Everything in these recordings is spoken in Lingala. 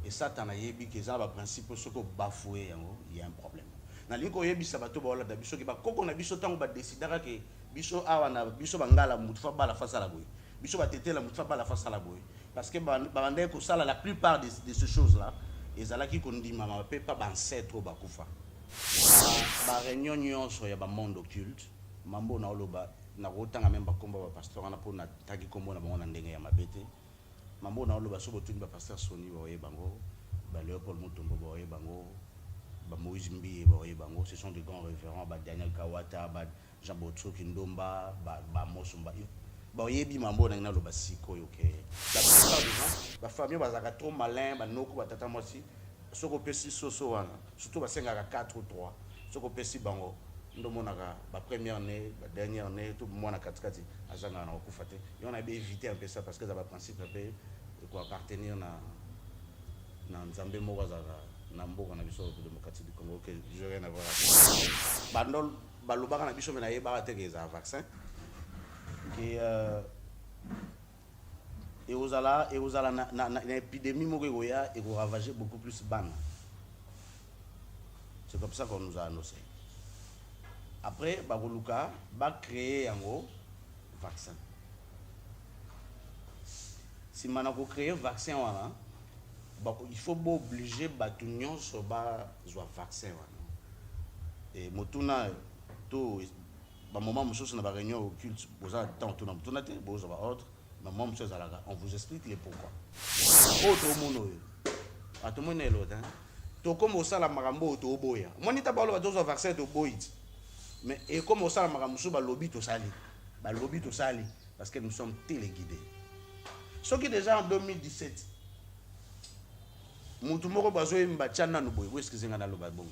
et ça t'en a yebi que ça va principe ce que bafoué il y a un problème na liko yebi sabato bola da biso ke ba koko na biso tango ba décidera que biso awa na biso bangala mutufa ba la face à la boy biso ba tété la mutufa ba la face à la boy parce que bande ko sala la plupart de ces choses là ezalaki kondima ma pe pas ancêtre ba kufa ba réunion nyonso ya ba monde occulte mambo na oloba na kotanga même ba komba ba pasteur na pona taki kombo na bango na ndenge ya mabete mambo na oloba so botuni ba pasteur Soni ba bango ba Léopold Mutombo ba bango ba Moïse Mbi ba bango ce sont des grands référents ba Daniel Kawata ba Jean Botso Kindomba ba Mosumba ba yebi mambo na ngalo ba sikoyo ke la plupart des gens ba famille ba zaka trop malin ba noko ba tata mosi soko pesi soso wana surtout ba senga 4 ou 3 soko pesi bango ndo monaka ba première année ba dernière année tout mwana katikati azanga na okufate et on a bien évité un peu ça parce que ça va principe un peu quoi appartenir na nzambe moko azaka na mboka na biso démocratique du Congo que je rien à voir avec bandol balobaka na biso mena yeba te que za vaccin que et aux ala na épidémie moko goya et ko ravager beaucoup plus ban. C'est comme ça qu'on nous a annoncé. Après bagoluka ba créer un vaccin. Si manako créer vaccin wana il faut obliger batu nyonso ba zwa vaccin wana. Et motuna to ba moment mosusu na ba réunion occulte boza temps to na motuna te boza ba ordre mais moi monsieur Zalaga on vous explique les pourquoi. Autre mono atomo l'autre hein. To comme au sala marambo to boya. Monita ba lo ba vaccin to boyit. Mais et comme au sala marambo ba lobby to sali. Ba lobby to sali parce que nous sommes téléguidés. Ce qui déjà en 2017 mutu moko bazoye mbachana no boy où est-ce que zinga na lo ba bongo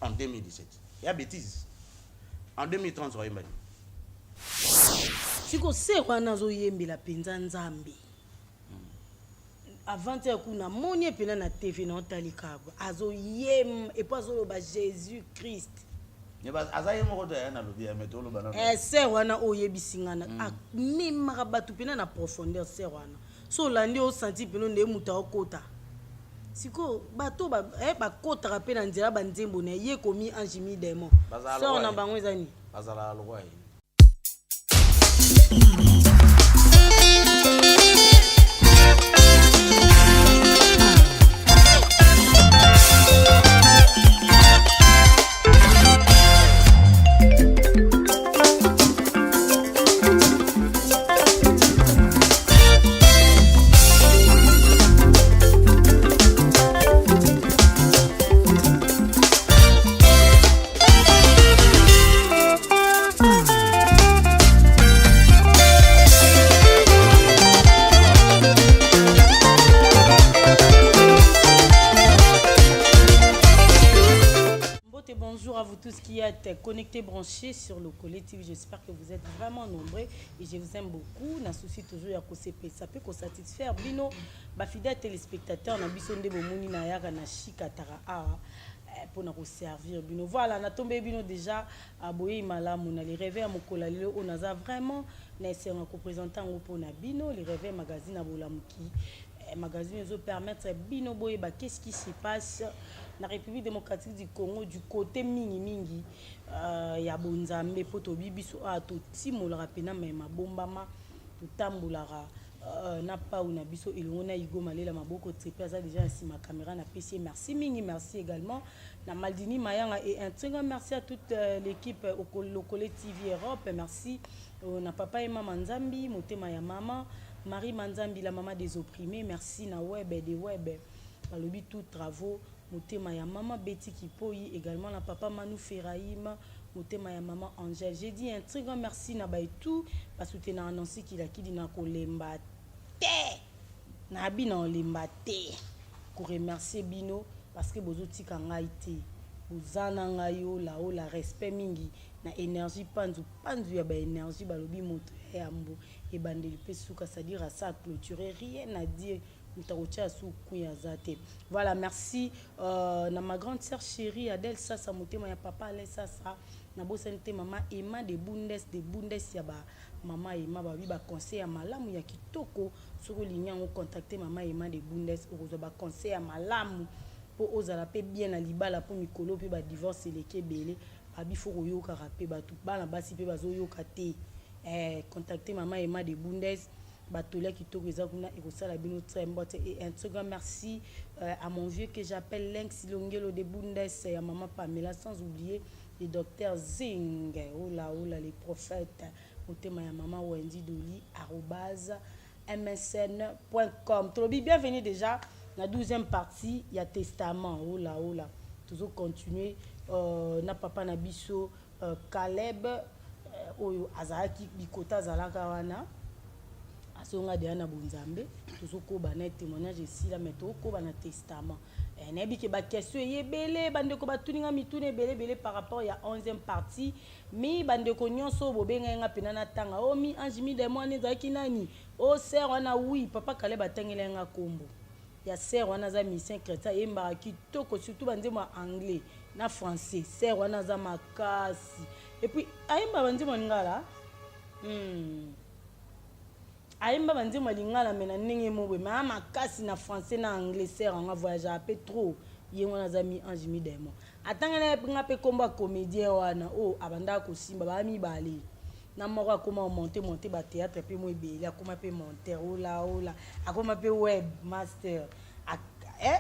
en 2017. Il y a bêtise. En 2030 ça yemba. Siko sekwa nazo yembela penza nzambe. Avant ya kuna moni epena na TV na otalikabo azo yem et pas zo ba Jésus Christ. Neba azaye moko de na lobi ya metolo bana. Se wana oyebisingana mimaka batu pena na profondeur se wana. So landi o senti peno nde muta okota. Siko bato ba kota rapena nzela ba nzembo na ye komi anjimi démon. So na bango ezani. Bazala logwa. Connectés, branchés sur le collectif. J'espère que vous êtes vraiment nombreux et je vous aime beaucoup. N'a souci toujours à CP. Ça peut qu'on satisfaire. Bino, ba fidèles téléspectateurs, na bisonde bomoni na yaka na chikatara pour nous servir. Bino, voilà, na tombé bino déjà à boye malamu na les rêves à mokola lelo on a vraiment na c'est un représentant pour na bino les rêves magazine à bolamuki. Magazine nous permettre bino boye ba qu'est-ce qui se passe na République démocratique du Congo du côté mingi ya bonzambe poto bibiso a to timola pena mema bombama to tambulara na pa una biso elongona igo malela maboko tripe ça déjà si ma caméra na PC merci mingi merci également na Maldini Mayanga et un très grand merci à toute l'équipe au collectif Europe merci na papa et maman Nzambi motema ya mama Marie Manzambi la maman des opprimés merci na web des web balobi tout travaux motema ya maman Betty Kipoyi également la papa Manu Ferraïm motema ya maman Angèle. J'ai dit un très grand merci na baitou parce que tu na annoncé qu'il a qui dit na kolemba te na bina lemba te ko remercier bino parce que bozoti kanga ite uzana ngayo la o la respect mingi na énergie panzu ya ba énergie balobi moto ya mbo et bandeli pesuka c'est-à-dire à ça clôturer rien à dire. Voilà, merci na ma grande sœur chérie Adèle Sassa motema ya papa Ale Sassa na bosante maman Emma de Bundes ya Maman Emma babi ba conseil ya malamu ya kitoko soko linya on contacter Maman Emma de Bundes ozo ba conseil ya malamu po ozala pe bien na libala po mikolo pe ba divorce leke belé babi fo koyoka pe batu bana basi pe bazoyoka te contacter Maman Emma de Bundes Batolia kitoko eza kuna ekosala bino très mbote. Et un second merci à mon vieux que j'appelle Lenx Longelo de Bundes et à maman Pamela, sans oublier le docteur Zing, oh là les prophètes, au thème à maman Wendy Doli @msn.com. Trobi, bienvenue déjà la 12e partie, il y a testament, oh là toujours continuer na papa na biso Caleb oyo azalaki bikota zalaka wana asonga de na bonzambe tozoko bana témoignage ici là mais toko bana testament nabi ke ba question yebele bandeko batuninga mitune belé par rapport ya 11e partie mi bandeko nyonso bobenga nga pena na tanga o mi anjimi de moi nezaki nani o sœur wana oui papa kale batangela nga kombo ya sœur wana za mission chrétien yemba kitoko surtout banzema anglais na français sœur wana za makasi et puis ayemba banzema ngala Aïmba bandi malingala mena ndenge mobwe ma makasi na français na anglais sert en voyage un peu trop yengo na zami ange mi demo atanga na pinga pe komba comédien wana o abanda ko simba ba mi bale na moko akoma monter ba théâtre pe mo ebele akoma pe monter ola akoma pe web master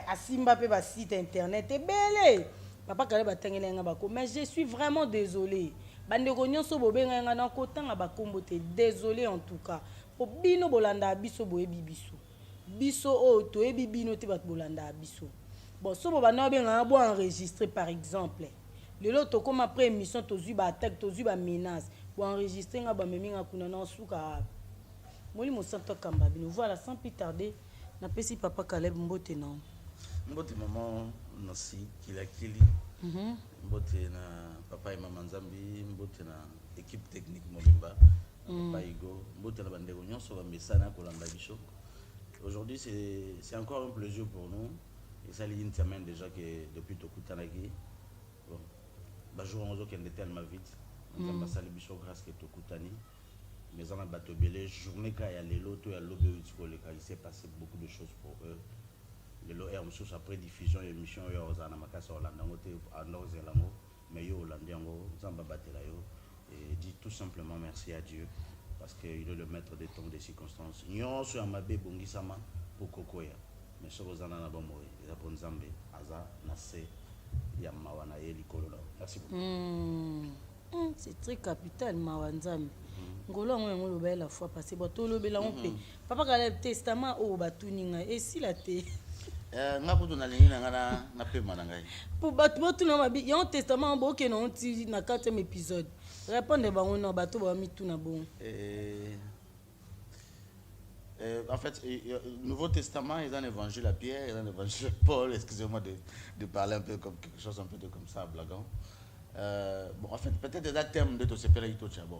asimba pe ba site internet ebele papa kale batangela nga bako mais je suis vraiment désolé bandeko nyonso bobenga nga na kotanga bakombo te désolé en tout cas bino bolanda biso boyebi biso o to yebi bino te bat bolanda biso bon so bana benga bo enregistrer par exemple lelo to comme après émission to zuba attaque to zuba menace bo enregistrer nga ba meminga kuna na suka moli mo santo kamba bino voilà sans plus tarder na pesi papa Caleb mbote na mbote maman nasi kili mbote na papa et maman Nzambi mbote na équipe technique Molimba aujourd'hui c'est encore un plaisir pour nous et ça une semaine déjà que depuis Tokutanaki bon bah jour on qui était tellement vite on a passé les bichons grâce que Tokutani mais on a battu belé journée quand il y a les lots il y a l'obéi il s'est passé beaucoup de choses pour eux les lots et après diffusion émission et aux anamakasa Hollande à Nord-Zélande mais yo Hollandiango zamba batela yo et dit tout simplement merci à Dieu parce qu'il est le maître des temps des circonstances. Nyon sur Amabé Bongisama pour Kokoya. Mais sur Rosana Nabamoy, il a bon Zambé, Aza, Nassé, Yamawana et Likolola. Merci beaucoup. C'est très capital, Mawanzam. Ngolo on le bel la fois passé, bato le bel on paie. Papa Caleb testament au batuninga et si la té. Nga pour donner ligne na pe manangai. Pour batu na mabi, y a un testament bon que non ti na 4e épisode. Répondez bango na bato ba mi tout na bon. En fait, Nouveau Testament, il y a un évangile à Pierre, il y a un évangile à Paul, excusez-moi de parler un peu comme quelque chose un peu de comme ça, blaguant. Bon, en fait, peut-être des thèmes de tout ce pays, tout ça, bon.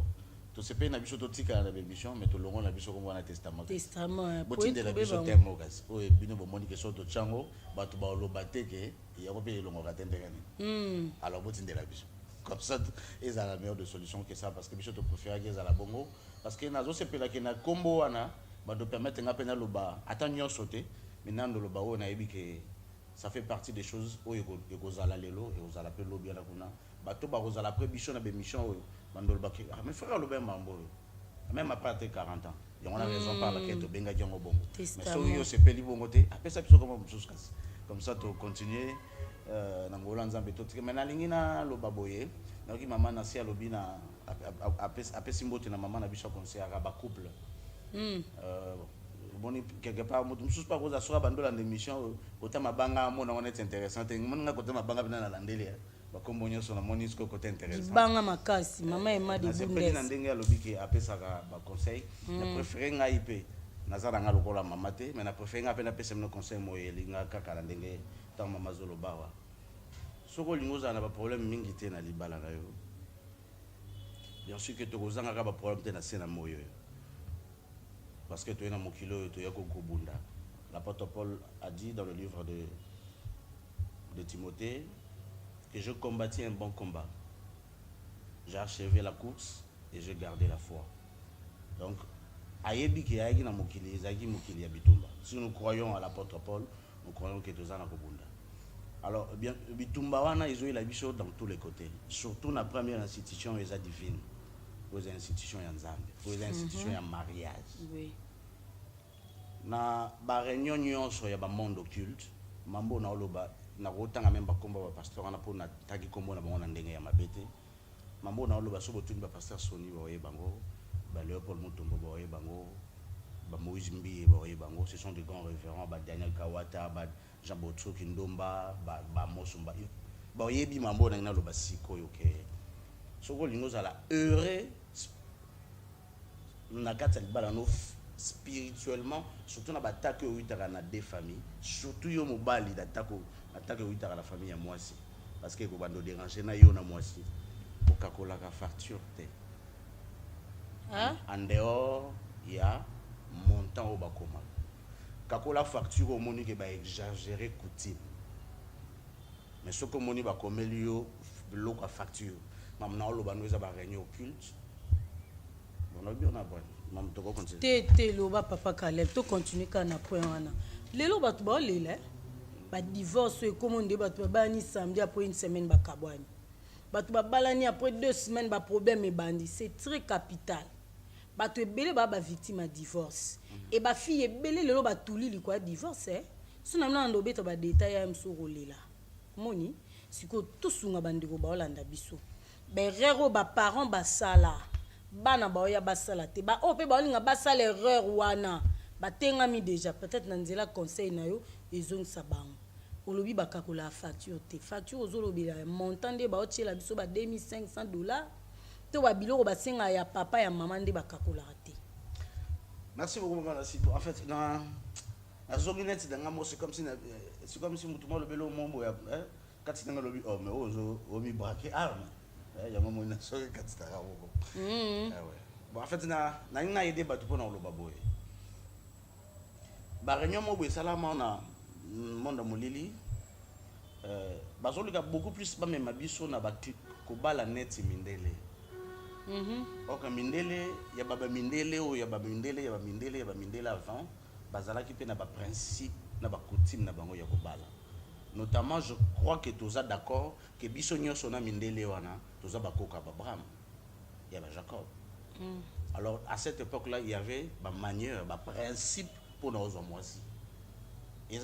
Tout ce pays n'a pas de tika dans l'émission, mais tout le monde n'a pas de le testament. Testament, bon, tu as des thèmes, oh, et puis nous, bon, que soit tout chango, bah, tu vas le battre, il y a pas de longue raté de alors, bon, tu as la vision. Comme ça, ils ont la meilleure de solution que ça, parce que je te préfère qu'ils aient la bongo, parce que nazo c'est pela qui na combo ana, bah de permettre un peu na loba, attendre sauter, maintenant le loba on a ébi que ça fait partie des choses où il y a la lelo et aux ala pe lobi ala kuna, bah tout bah aux ala après bichon na bémission, mandol ba qui, ah mais frère le ben mambo, même après 40 ans, il y a raison par laquelle tu benga django bongo, mais so yo c'est peli bongo te, après ça tu comme ça tu continuer. Nangola Nzambe to mais na lingi na lo baboye na ki mama na sia lobi na apesi mbote na mama na biso conseil à ba couple bon quelque part mutu mususu pa koza soka bandola d'émission ota mabanga mona on est intéressant te ngona kota mabanga bina na landeli ba kombo nyoso na moni sko côté intéressant banga makasi mama Emma de Bundes na ndenge ya lobi ki apesa ka ba conseil na préférer nga ipe nazara nga lokola mama te mais na préférer nga pe na pesa no conseil moyeli nga kaka na ndenge tant mama zolo bawa soko lingoza na ba problème mingi te na libala na yo bien sûr que tokozanga ka ba problème te na sena moyo parce que tu es na mokilo to yako kobunda l'apôtre Paul a dit dans le livre de Timothée que je combattis un bon combat, j'ai achevé la course et j'ai gardé la foi. Donc ayebi ki ayaki na mokili ezaki mokili ya bitumba. Si nous croyons à l'apôtre Paul, nous croyons que tozana kobunda. Alors bien bitumba wana izoyi la biso dans tous les côtés, surtout la première institution eza divine. Aux institutions ya nzambe, aux institutions ya mariage. Oui. Na ba réunion nyonso ya ba monde occulte, mambo na oloba na kotanga même ba komba ba pasteur na pona taki kombo na bango na ndenge ya mabete. Mambo na oloba so botuni ba pasteur Soni ba oye bango, ba Léopold Mutombo ba oye bango, ba Moïse Mbi ba oye bango, ce sont des grands référents, ba Daniel Kawata, ba Jean Botso Kindomba, ba Mosumba. Ba oyebi mambo na ngina loba sikoyo ke. Soko lingo zala heureux na kati ya libala no spirituellement, surtout na batake oyitaka na deux familles, surtout yo mobali atake oyitaka la famille ya mwasi, parce que ko bando déranger na yo na mwasi okakola ka facture te en dehors ya montant au bakoma kakola facture au moni ke ba exagérer coutume, mais ce que moni ba komeli yo loko facture mamna lo bando za ba réunion occulte. Te loba papa Caleb to continue kana point wana lelo batu ba lela ba divorce et comme on dit batu ba ni samedi après une semaine ba kabwani batu ba balani après 2 semaines ba problème et bandi, c'est très capital. Batu ebele ba victime à divorce et ba fille ebele lelo ba tuli likwa divorce sona mna ndobe to ba détail ya msoro lela moni siko tusunga bandiko ba olanda biso ba rero ba parents ba sala bana ba oya basala te ba o pe ba olinga basala erreur wana batengami déjà peut-être na nzela conseil na yo ezongisa bango olobi bakakola facture te facture ozolobela montant de ba otiela biso ba $2500 to ba biloko basenga ya papa ya maman nde bakakola te. Merci beaucoup maman Nasibo. En fait na zoginette danga mo c'est comme si mutumo le belo mombo ya kati danga lobi oh mais ozo omi braquer arme. Il y a un moment où il y a bon, en fait, on a aidé pour nous. La réunion de Salama, on a monde Molili. Beaucoup plus de gens qui ont net Mindele. Ok, Mindele, il y a Baba Mindele, il y a Baba Mindele, il y a Baba Mindele, il y a Baba Mindele avant. Bazala qui peut na principe, na coutume na bango yakobala. Notamment, je crois que tous êtes d'accord que Bissonio sona Mindele wana, tous êtes d'accord qu'Abraham, il y avait Jacob. Alors, à cette époque-là, il y avait ma manière, ma principe pour nos hommes aussi. Et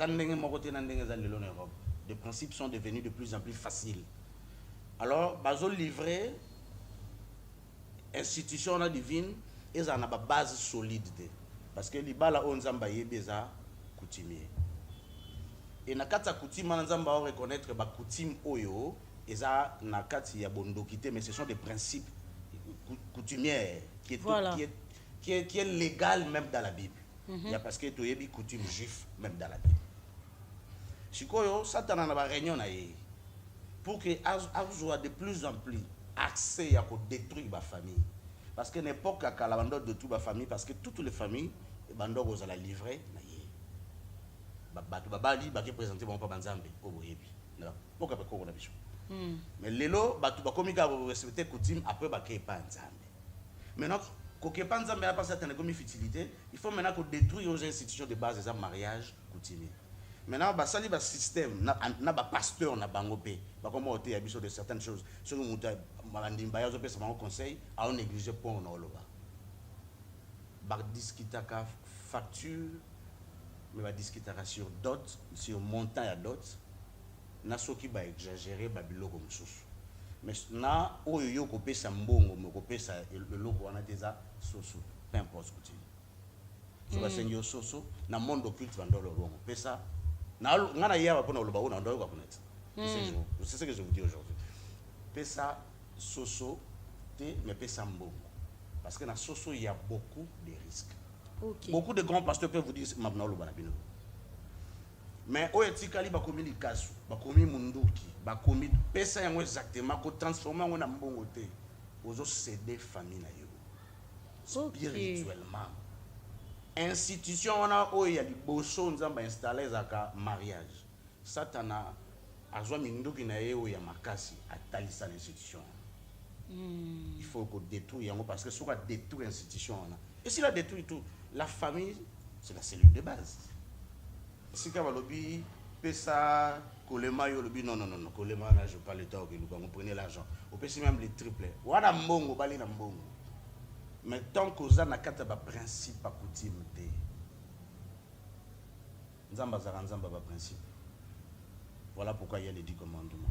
les principes sont devenus de plus en plus faciles. Alors, bazo livré, institution divine, ils ont une base solide. Parce que les bala on zamba yebeza coutumier. Et na kati ya coutume na nzamba o reconnaître ba coutume oyo eza na kati ya bondokité, mais ce sont des principes coutumiers qui est, voilà. qui est légal même dans la Bible. Il y a parce que tu yebi coutume juif même dans la Bible. Sikoyo Satan na ba réunion na ye pour que soit de plus en plus accès à détruire ma famille, parce que n'importe à calabando de toute ma famille, parce que toutes les familles bando aux la livrer na ye batu babali ba ki présenter bon pa banzambe ko boyebi na poka ba ko na biso mais lelo batu ba komika ba respecter coutume après ba ke pa nzambe. Maintenant ko ke pa nzambe na pas certaine comme futilité, il faut maintenant qu'on détruire aux institutions de base des mariage coutumier. Maintenant ba sali ba système na ba pasteur na bango pe ba comment ôter ya biso de certaines choses sur muta malandimba ya zo pesa bango conseil à on négliger pour na oloba ba discutaka facture, mais va discuter sur dot, sur montant à dot, na soki ba exagérer ba biloko msusu. Mais na oyo kopé sa mbongo, mo kopé sa le loko wana déjà soso, peu importe kuti. So ba senyo soso na monde occulte vandolo longo. Pesa na ngana ya pona loba ona ndo ko connaître. C'est ce que je vous dis aujourd'hui. Pesa soso te mais pesa mbongo. Parce que na soso il y a beaucoup de risques. Okay. Beaucoup de grands pasteurs peuvent vous dire maintenant le banabino. Mais au etikali ba komi likasu, ba komi munduki, ba komi pesa yango exactement ko transformer en mbongo te. Ozo céder famille na yo. Spirituellement. Institution wana o ya liboso nzamba installer zaka mariage. Satana azwa minduki na ye o ya makasi atalisa l'institution. Il faut qu'on détruise yango parce que si on détruit l'institution Et s'il a détruit tout, la famille, c'est la cellule de base. Si quand lobby, pesa, kolema yo lobby, non, kolema, là, je parle de temps, vous prenez l'argent. Vous pouvez même les tripler. Voilà mbongo, bali na mbongo. Mais tant que vous avez un principe à coutume, Nzamba Zaranzamba ba principe. Voilà pourquoi il y a les 10 commandements.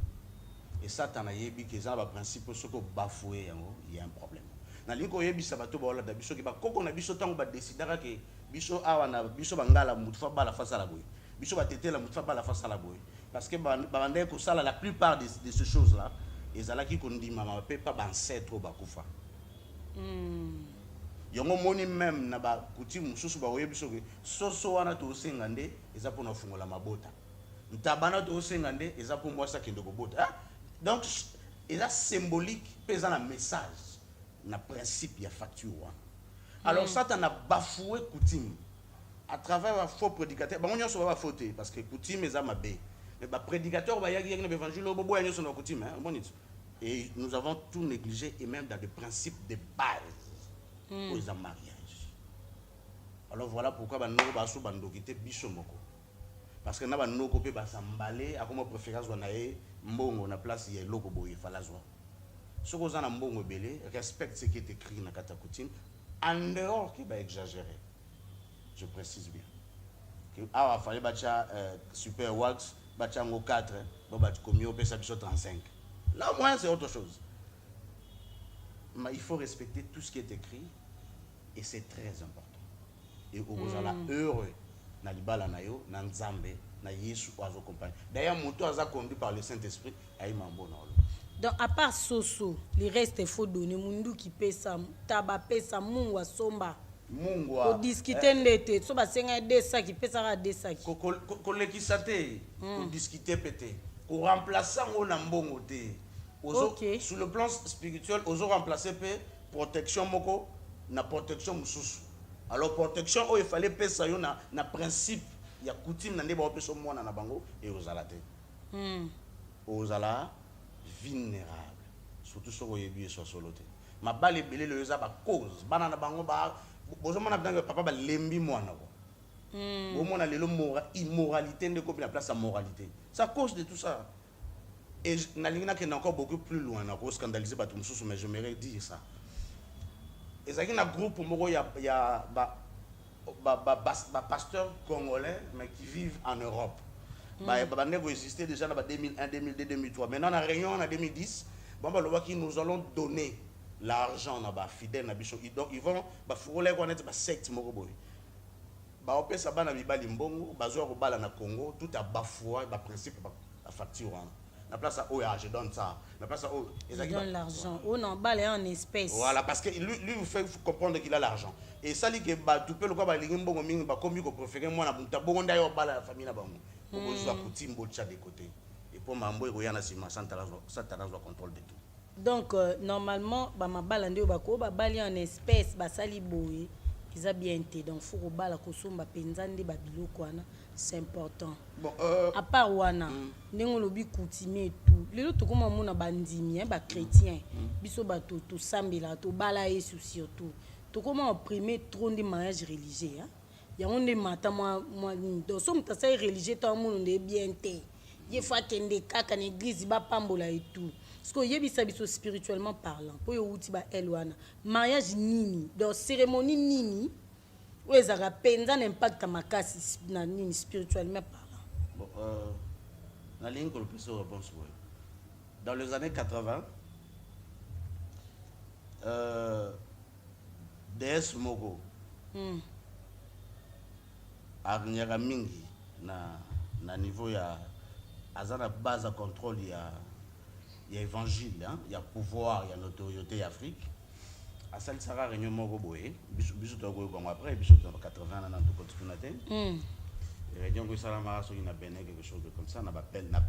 Et ça, tu as dit que ça, le principe, ce que bafoué, il y a un problème. Na liko yebi sabato ba wala da biso ke ba koko na biso tango ba décidera que biso awa na biso bangala mutufa ba la face à la boy. Biso ba tete la mutufa ba la face à la boy. Parce que ba bande ko sala la plupart de ces choses là, ezalaki ko ndima ma pe pas ba ancêtre ba kufa. Yongo moni même na ba coutume mususu ba yebi so ke soso wana to sengande eza pona fungola mabota. Ntabana to sengande eza po mwasa kende ko bota. Donc il est symbolique pesant un message. Na principe ya facture. Alors ça t'en a bafoué coutume à travers un faux prédicateur. Bon on va fauter parce que coutume est à ma bé. Mais bah prédicateur va y aller dans l'évangile bobo y sur coutume hein bon. Et nous avons tout négligé et même dans des principes de base pour les mariages. Alors voilà pourquoi bah nous ba sou bando kité biso moko. Parce que na ba noko pe ba s'emballer à comme préférence on a mbongo na place ya loko boye falazwa. Ce que vous avez mbongo belé, respecte ce qui est écrit dans la coutume, en dehors qui va exagérer. Je précise bien. Ah, il fallait battre super wax, battre en 4, bon battre comme au PSA 35. Là au moins c'est autre chose. Mais il faut respecter tout ce qui est écrit et c'est très important. Et vous allez heureux na libala na yo, na nzambe, na Yesu oazo compagnie. D'ailleurs mon tour a conduit par le Saint-Esprit, aïe mambo na. Donc, à part Soso, le reste il faut donner. Mundu qui paie ça, taba paie ça, mungwa somba. Mungwa. Pour discuter n'était. Soba senga des sacs qui paie ça des sacs. Kolekisate. Pour discuter pété. Pour remplacer on a mbongo te. Ok. Sur le plan spirituel, ozo remplacer pe protection moko na protection mususu. Alors protection il fallait paie ça yo na principe ya coutume na ndeba opeso mwana na bango et ozala te. Ozala vulnérable surtout sur les billets sur soloté ma balle belé le za ba cause bana na bango ba bozo mona bidanga papa ba lembi mwana ko bo mona lelo immoralité ne ko la place à moralité ça cause de tout ça et na lingina que encore beaucoup plus loin na ko scandaliser ba tout mususu mais j'aimerais dire ça et ça na groupe moko ya pasteur congolais mais qui vivent en Europe. Bah, existait déjà en 2001, 2002, 2003. Maintenant, en réunion en 2010, nous allons donner l'argent à fidèles. Donc, ils vont faire une secte. Bah, on peut ça na bibali mbongo, bazo bala na Congo, tout a bafoué, ba principe la facture. La place à je donne ça. La place à il donne l'argent. Oh non, balé en espèces. Voilà, parce que lui vous fait comprendre qu'il a l'argent. Et ça dit que bah tout peut le quoi ba lingi mbongo mingi ba comme ko préférer moi na bunta bongo ndayo bala la famille na bango. Pour que coutume bocha de côté. Et pour mambo ko yana sima ça t'arrange contrôle de tout. Donc normalement ba mabala ndio bako ba bali en espèces ba sali boye. Ils a bien été donc faut ko bala ko somba penzande ba biloko wana. C'est important. Bon, à part wana, nengo lobi coutumier tout. Les autres comme on a bandimi, ba chrétien, biso ba to sambela to bala et surtout. To comment opprimer trop de mariage religieux hein. Ya on est mata moi donc somme ta ça religieux tant monde est bien té. Il faut kende kaka na église ba pambola et tout. Parce que yebisa biso spirituellement parlant. Po yo uti ba elwana. Mariage nini, donc cérémonie nini. Oui, ça a un impact à ma casse spirituellement parlant. Bon, la ligne que le plus réponse, oui. Dans les années 80, DS Mogo, Agnyara Mingi, na niveau ya azana base de contrôle, il y a évangile, il y a pouvoir, il y a notoriété Afrique. À ça, ça a réunion moko boé biso to go bon après biso to 80 ans tout continue naté réunion go sala mara so ina bene quelque chose comme ça na appel na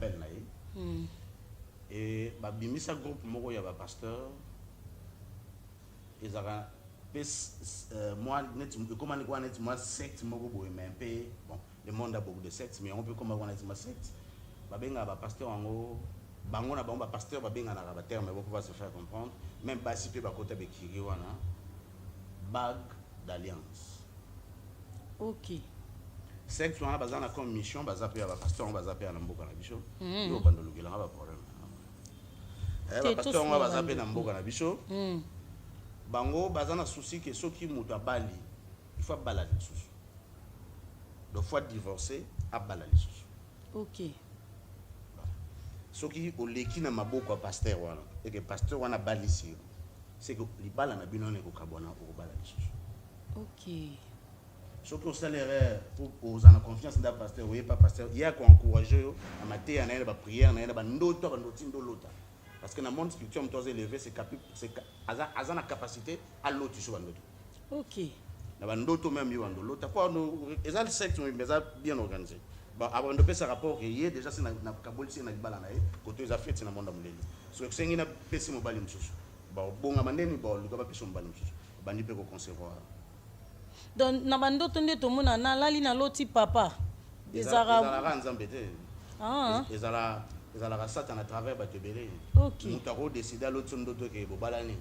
et ba bimisa groupe moko ya ba pasteur ezara moi net comment ni quoi net moi secte moko boé mais un peu bon le monde a beaucoup de sectes mais on peut comment on est ma secte ba benga ba pasteur ngo bango na bango ba pasteur ba benga na ba terme pour pouvoir se faire comprendre même ba si pe ba côté be kiri wana bag d'alliance. Ok. Secte wana bazana comme mission bazape ya ba pasteur bazape ya na mboka na biso. Yo bandolukela nga ba problème. Ba pasteur nga bazape na mboka na biso. Bango bazana souci que soki mutu abali, il faut bala lisusu. Donc faut divorcer à bala lisusu. Ok. Soki oleki na maboko ya pasteur wana et que pasteur wana balisi, c'est que libala na bino ne ko kabona ko bala lisusu. Ok. Soki osala pour ozana confiance dans pasteur, oui pas pasteur, il y a ko encourager yo à mater na ba prière na ba ndoto ba ndoti ndolota. Parce que dans le monde spirituel, on doit élever c'est la capacité à l'autre sur l'autre. Ok. Dans l'autre même, il y a l'autre. Les gens sectes sont bien organisés. Avant de faire ce rapport, il y a déjà c'est na Kabul c'est na Libala na côté les affaires c'est na monde amuleli. So c'est une pesi mobile msusu. Bon amandeni bon le gaba pesi mobile msusu. Bandi pe ko concevoir. Donc na bandoto nde to mona na lali na loti papa. Ezala ranzambete. Ah. Ezala la Satan à travers Batebele. Ok. Nous avons décidé à l'autre sondoto que Bobalani.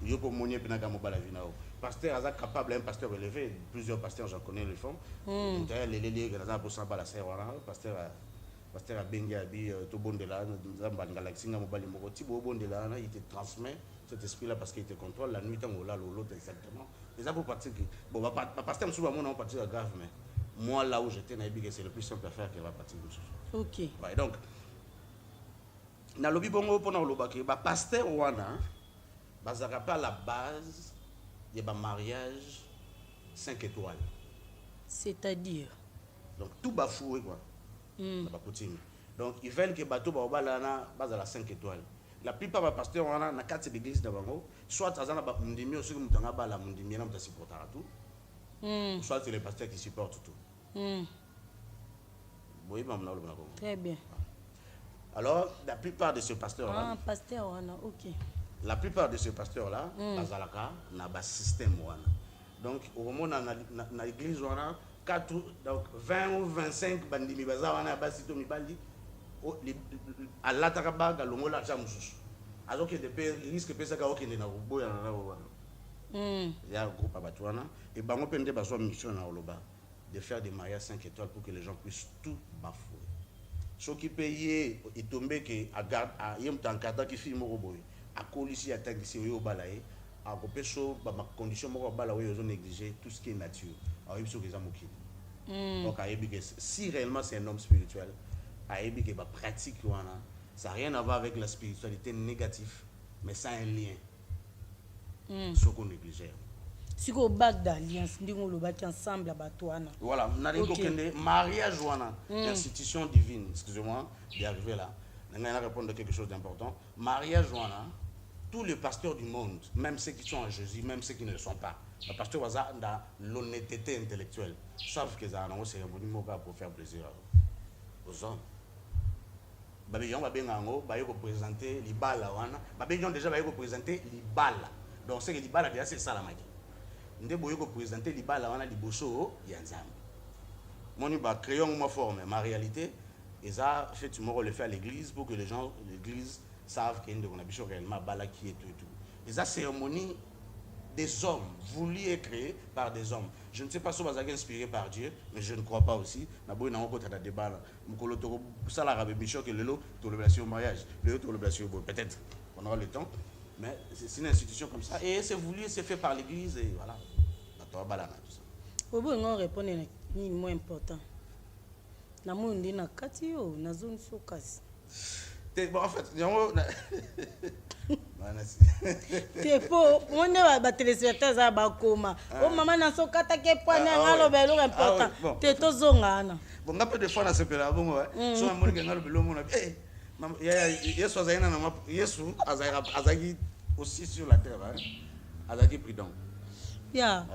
Yo ko monier penaka mobala vinao. Pasteur Azak capable un pasteur élevé, plusieurs pasteurs j'en connais le fond. Nous avons les que za pour ça bala serwana pasteur Abengi abi to bondela nzamba galaxy nga mobali moko ti bo bondela na il te transmet cet esprit là parce qu'il te contrôle la nuit tango là l'autre exactement. Les pour partir bon pasteur msou ba mona on partir grave mais moi là où j'étais na que c'est le plus simple à faire que va partir dessus. Ok. Ouais, donc na lobi bongo pona olobaki ba pasteur wana bazaka pas la base de ba mariage 5 étoiles. C'est-à-dire Donc tout bafoué quoi. Ba coutume. Donc ils veulent que bateau ba obalana bazala 5 étoiles. La plupart ba pasteur wana na carte d'église na bango soit azana ba mundimi osoki mutanga bala mundimi na mutasi supportera tout. Soit c'est les pasteurs qui supportent tout. Très bien. Alors, la plupart de ces pasteurs-là... Ah, pasteur, ok. La plupart de ces pasteurs-là, bazalaka, na bas système. Donc, au moment dans l'église, on a 20 ou 25 bandimi bazana bas système mibali à l'atakaba galongo la chamusu. Alors que des risques pesa ka okende na boya na wana. Ya groupe abatwana et bango pende baso mission na oloba de faire des mariages 5 étoiles pour que les gens puissent tout bafouer. Ce qui paye est tombé que à garde à yem tankata qui filme au boy à colisi à tangisi au balaye à copeso ba condition moko bala oui ils ont négligé tout ce qui est nature. Alors ils sont des amoki. Donc à que si réellement c'est un homme spirituel à que ba pratique wana ça n'a rien à voir avec la spiritualité négative mais ça a un lien. Ce qu'on néglige. Si vous bac d'alliance, nous le bâtons ensemble à Batouana. Voilà, on a dit mariage wana, institution divine, excusez-moi d'y arriver là. On a répondre à quelque chose d'important. Mariage wana, tous les pasteurs du monde, même ceux qui sont en Jésus, même ceux qui ne le sont pas, les pasteurs dans l'honnêteté intellectuelle, savent que ça a une cérémonie pour faire plaisir aux hommes. Babylon va bien présenter l'ibala wana. Babylon déjà va présenter l'ibala. Donc c'est que l'ibala déjà c'est ça la magie. Ndé boyo ko présenter libala wana liboso ya nzambe. Moni ba crayon ma forme ma réalité et ça fait tu le faire à l'église pour que les gens l'église savent qu'il y a une bicho réellement bala qui est tout et tout. Et ça cérémonie des hommes voulu et créé par des hommes. Je ne sais pas si vous êtes inspiré par Dieu, mais je ne crois pas aussi. Na boy na ko ta débat là. Mukolo to ça la rabe bicho que le lot to le mariage, le to le peut-être on aura le temps. Mais c'est une institution comme ça. Et c'est voulu, c'est fait par l'église. Et voilà. Vous pouvez répondre à une moins important. Na mundi na katio na zone sokas. En fait, t'es faux. On est ba téléspectateurs za ba koma. Oh maman na sokata ke poane ngalo belo important. T'es to zongana. Bon ngape de fois na sepela bongo so amoni ngalo belo mona. Yesu azaina na Yesu azaki aussi sur la terre azaki prudent. Yeah.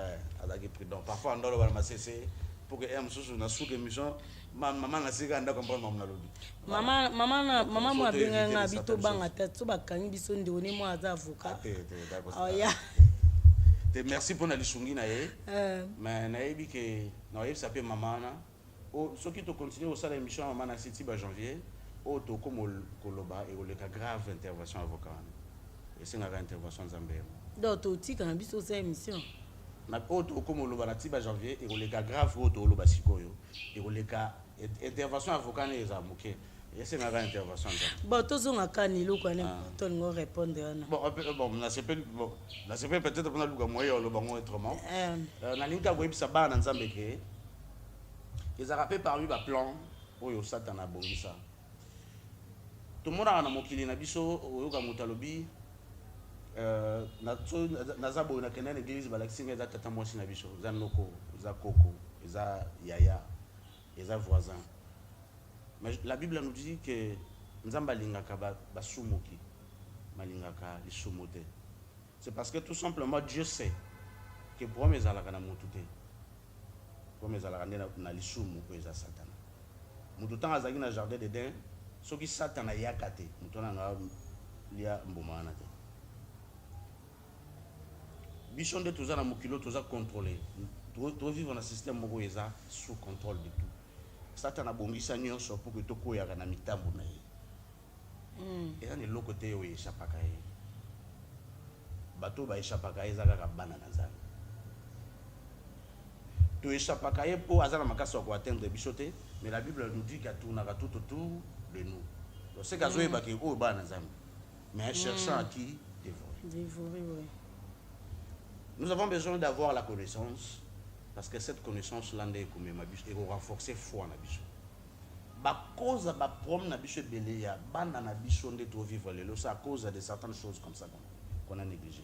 Azaki prudent. Parfois on doit le masser pour que ème sous na sous émission maman na sika nda comprendre maman lobi. Maman mo abenga na bito banga tête so bakangi biso ndoni mo aza avocat. Oh yeah. Merci pour na lisungi na ye. Mais na yebi que na yebi ça peut maman na. Oh ce qui te continue au sein de l'émission maman na city ba janvier. Oh to comme koloba et le cas grave intervention avocat. Et c'est une intervention zambé. Donc tu tika na biso cette émission. na auto comme oloba na tiba janvier et oleka grave auto oloba sikoyo et oleka intervention avocat ne za moké et c'est ma intervention bon tozonga kani loko ne to ngo répondre ana bon na c'est peut-être pour na luka moyo oloba ngo autrement na linka ko ebisa bana nzambe ke ils a rappelé parmi ba plan oyo satana bongisa tout le monde a na mokili na biso oyoka mutalobi naza boye na kenda na église balakisinga eza tata mwasi na biso eza noko eza koko eza yaya eza voisin mais la Bible nous dit que nzamba lingaka basumuki malingaka lisumu te c'est parce que tout simplement Dieu sait que pour mes alaka na mutu te pour mes alaka na lisumu ko eza satana mutu tanga azaki na jardin d'Éden soki satana yakate mutu na lia mbomana te biso nde toza na mokilo toza contrôlé to vivre na système moko eza sous contrôle de tout satana bongisa nyonso pour que tokoyaka na mitambo na ye eza na eloko te oyo eshapaka ye bato baeshapaka ye eza kaka bana na nzambe toeshapaka ye mpo aza na makasi ya koatteindre biso te mais la Bible nous dit qu'atournaka tout autour de nous donc c'est kazoyebaka oyo bana na nzambe mais cherchant à qui dévorer ouais. Nous avons besoin d'avoir la connaissance parce que cette connaissance là est comme ma biche et renforcer foi na biche. Ba cause ba problème na biche belé ya bana na biche on doit vivre lelo c'est à cause de certaines choses comme ça qu'on a négligé.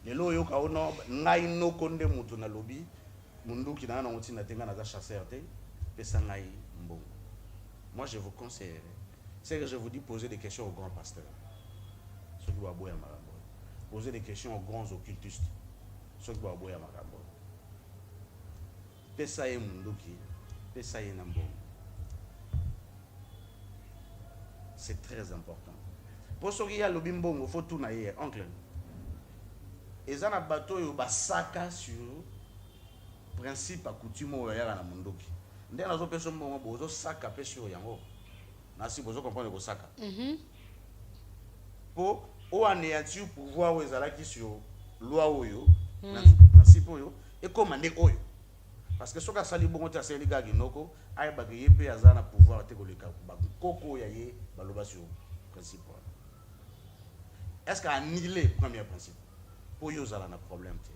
Lelo yo ka ono ngai no konde mutu na lobi mundu ki na ngoti na tenga na za chasseur te pesa ngai mbongo. Moi je vous conseille c'est que je vous dis poser des questions au grand pasteur. Ceux qui doivent boire marambo. Poser des questions aux grands occultistes. Ceux qui doivent boire marambo. Pesa ye munduki, pesa ye nambo. C'est très important. Pour ceux qui y a le bimbongo, faut tout naïe, oncle. Et ça na bateau yo basaka sur principe à coutume au yara na munduki. Ndé na zo peso mbongo bozo saka peso yango. Na si bozo comprendre ko saka. Pour ou anéantir pouvoir ezalaki sur loi oyo principe oyo et comme ande oyo parce que soka sali bongo ta sali gagi noko ay bagi yepe azana pouvoir te koleka ba koko ya ye baloba sur principe est-ce qu'a annulé premier principe pour yo zala na problème te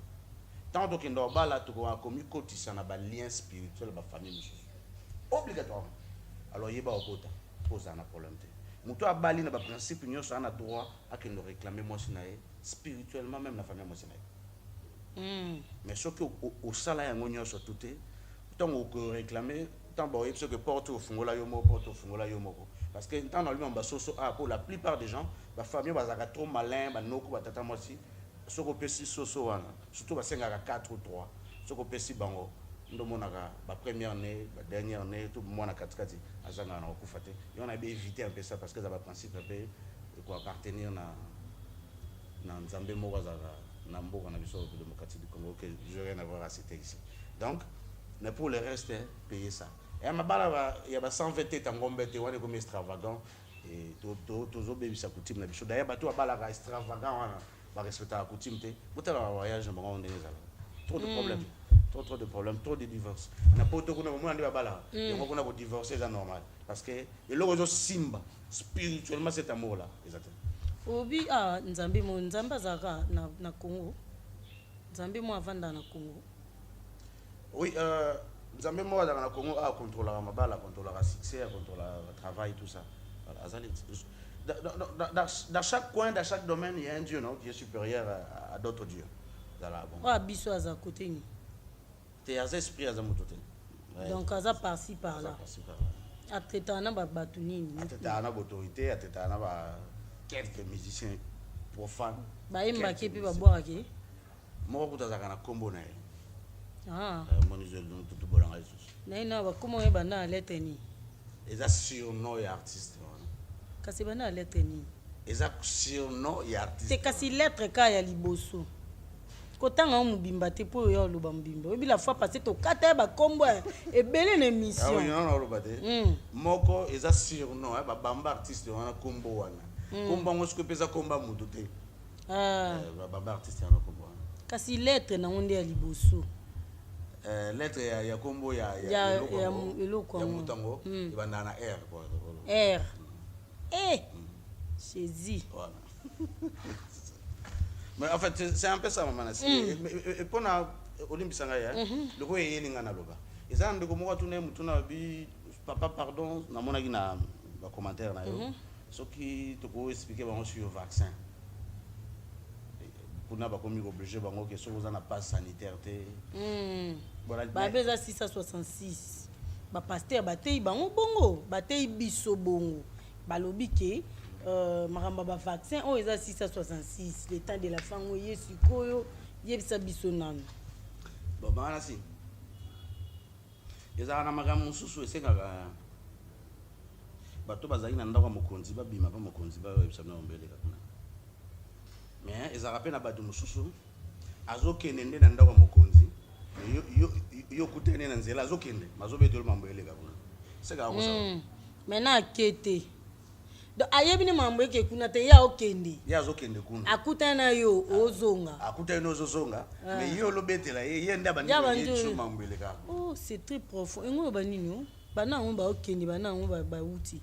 tant donc ndo bala to ko komi kotisa na ba lien spirituel ba famille obligatoirement alors yeba okota poser na problème te mutu abali na ba principe nyonso ana droit à que nous réclamer moi sinae spirituellement même la famille moi sinae mais ce que au sala ya nyonso tout tant on réclamer tant bon ce que porte au fungola yo moko parce que tant dans lui on ba soso pour la plupart des gens ba famille bazaka trop malin ba noko ba tata moi si ce que pesi soso wana surtout ba 5 à 4 ou 3 ce que pesi bango ndo monaka ba première année ba dernière année tout moi na katikati azana na okufate et on a bien évité un peu ça parce que ça va principe un peu quoi appartenir na nzambe moko za na mboka na biso démocratique du Congo que je rien à voir à cet ici donc mais pour le reste payer ça et ma bala il y a 120 têtes en gombete wana comme extravagant et tozo bebisa coutume na biso d'ailleurs bato bala extravagant wana ba respecter la coutume te botala voyage bango on est trop de problèmes trop de problèmes, trop de divorces. Na poto kuna moment andi babala, yango kuna ko divorcer c'est normal parce que et logo simba spirituellement cet amour là, exactement. Obi nzambe mo nzamba zaka na Congo. Nzambe mo avanda na Congo. Oui, nzambe mo avanda na Congo contrôler la mabala, contrôler la succès, contrôler le travail tout ça. Voilà, azali. Dans chaque coin, dans chaque domaine, il y a un Dieu non qui est supérieur à d'autres dieux. Biso aza côté ni. Esprit à Zamotote. Donc, à par-ci par-là. À Tétana, Batunini. À Tétana, autorité, à Tétana, quelques musiciens profanes. Baïmba qui peut boire à qui? Moi, je suis un combo. Ah. Mon Dieu, tout bon. Naina, comment est bana à l'éteni? Et ça, surnom et artiste. Kasi bana à l'éteni. Et ça, surnom et artiste. C'est kasi lettre kaya liboso. Kotanga mubimba te po yo loba mbimba obi la fois passé to kata ba kombo e belé na émission ah oui non non loba te moko eza surnom ba bamba artiste wana kombo wana kombo ngo siko pesa komba mutu te ba bamba artiste wana kombo kasi lettre na onde ya liboso lettre ya kombo ya eloko mutango ibanda na R quoi. R Jésus. Voilà. Mais en fait c'est un peu ça maman nasi et pona olimbisanga ya loko yelinga na loba eza ndeko moko tuna mutuna bi papa pardon na monaki na ba commentaire na yo soki to ko expliquer bango sur le vaccin pour na ba komi obligé bango que so za na passe sanitaire te ba beza 666 ba pasteur batei bango bongo batei biso bongo balobi ke maramba ba vaccin o eza 666 le temps de la fango yesu koyo yebisa biso nanu bon bana si eza na magamu mususu esengaka bato bazali na ndako mokonzi babima pa mokonzi ba yebisa na ombele kuna mais ezaka pe na bato mususu azokende nde na ndako mokonzi yo kutene na nzela azokende mazobetelo mambo eleka kuna seka ko sa maintenant akete do ayebini mambo eke kuna te ya okende ya azokende kuna akutana yo ozonga akutana ozonga mais yo lobetela ye nda bandi yetu mambo eleka oh c'est très profond engo banini bana ngo ba okende bana ngo ba uti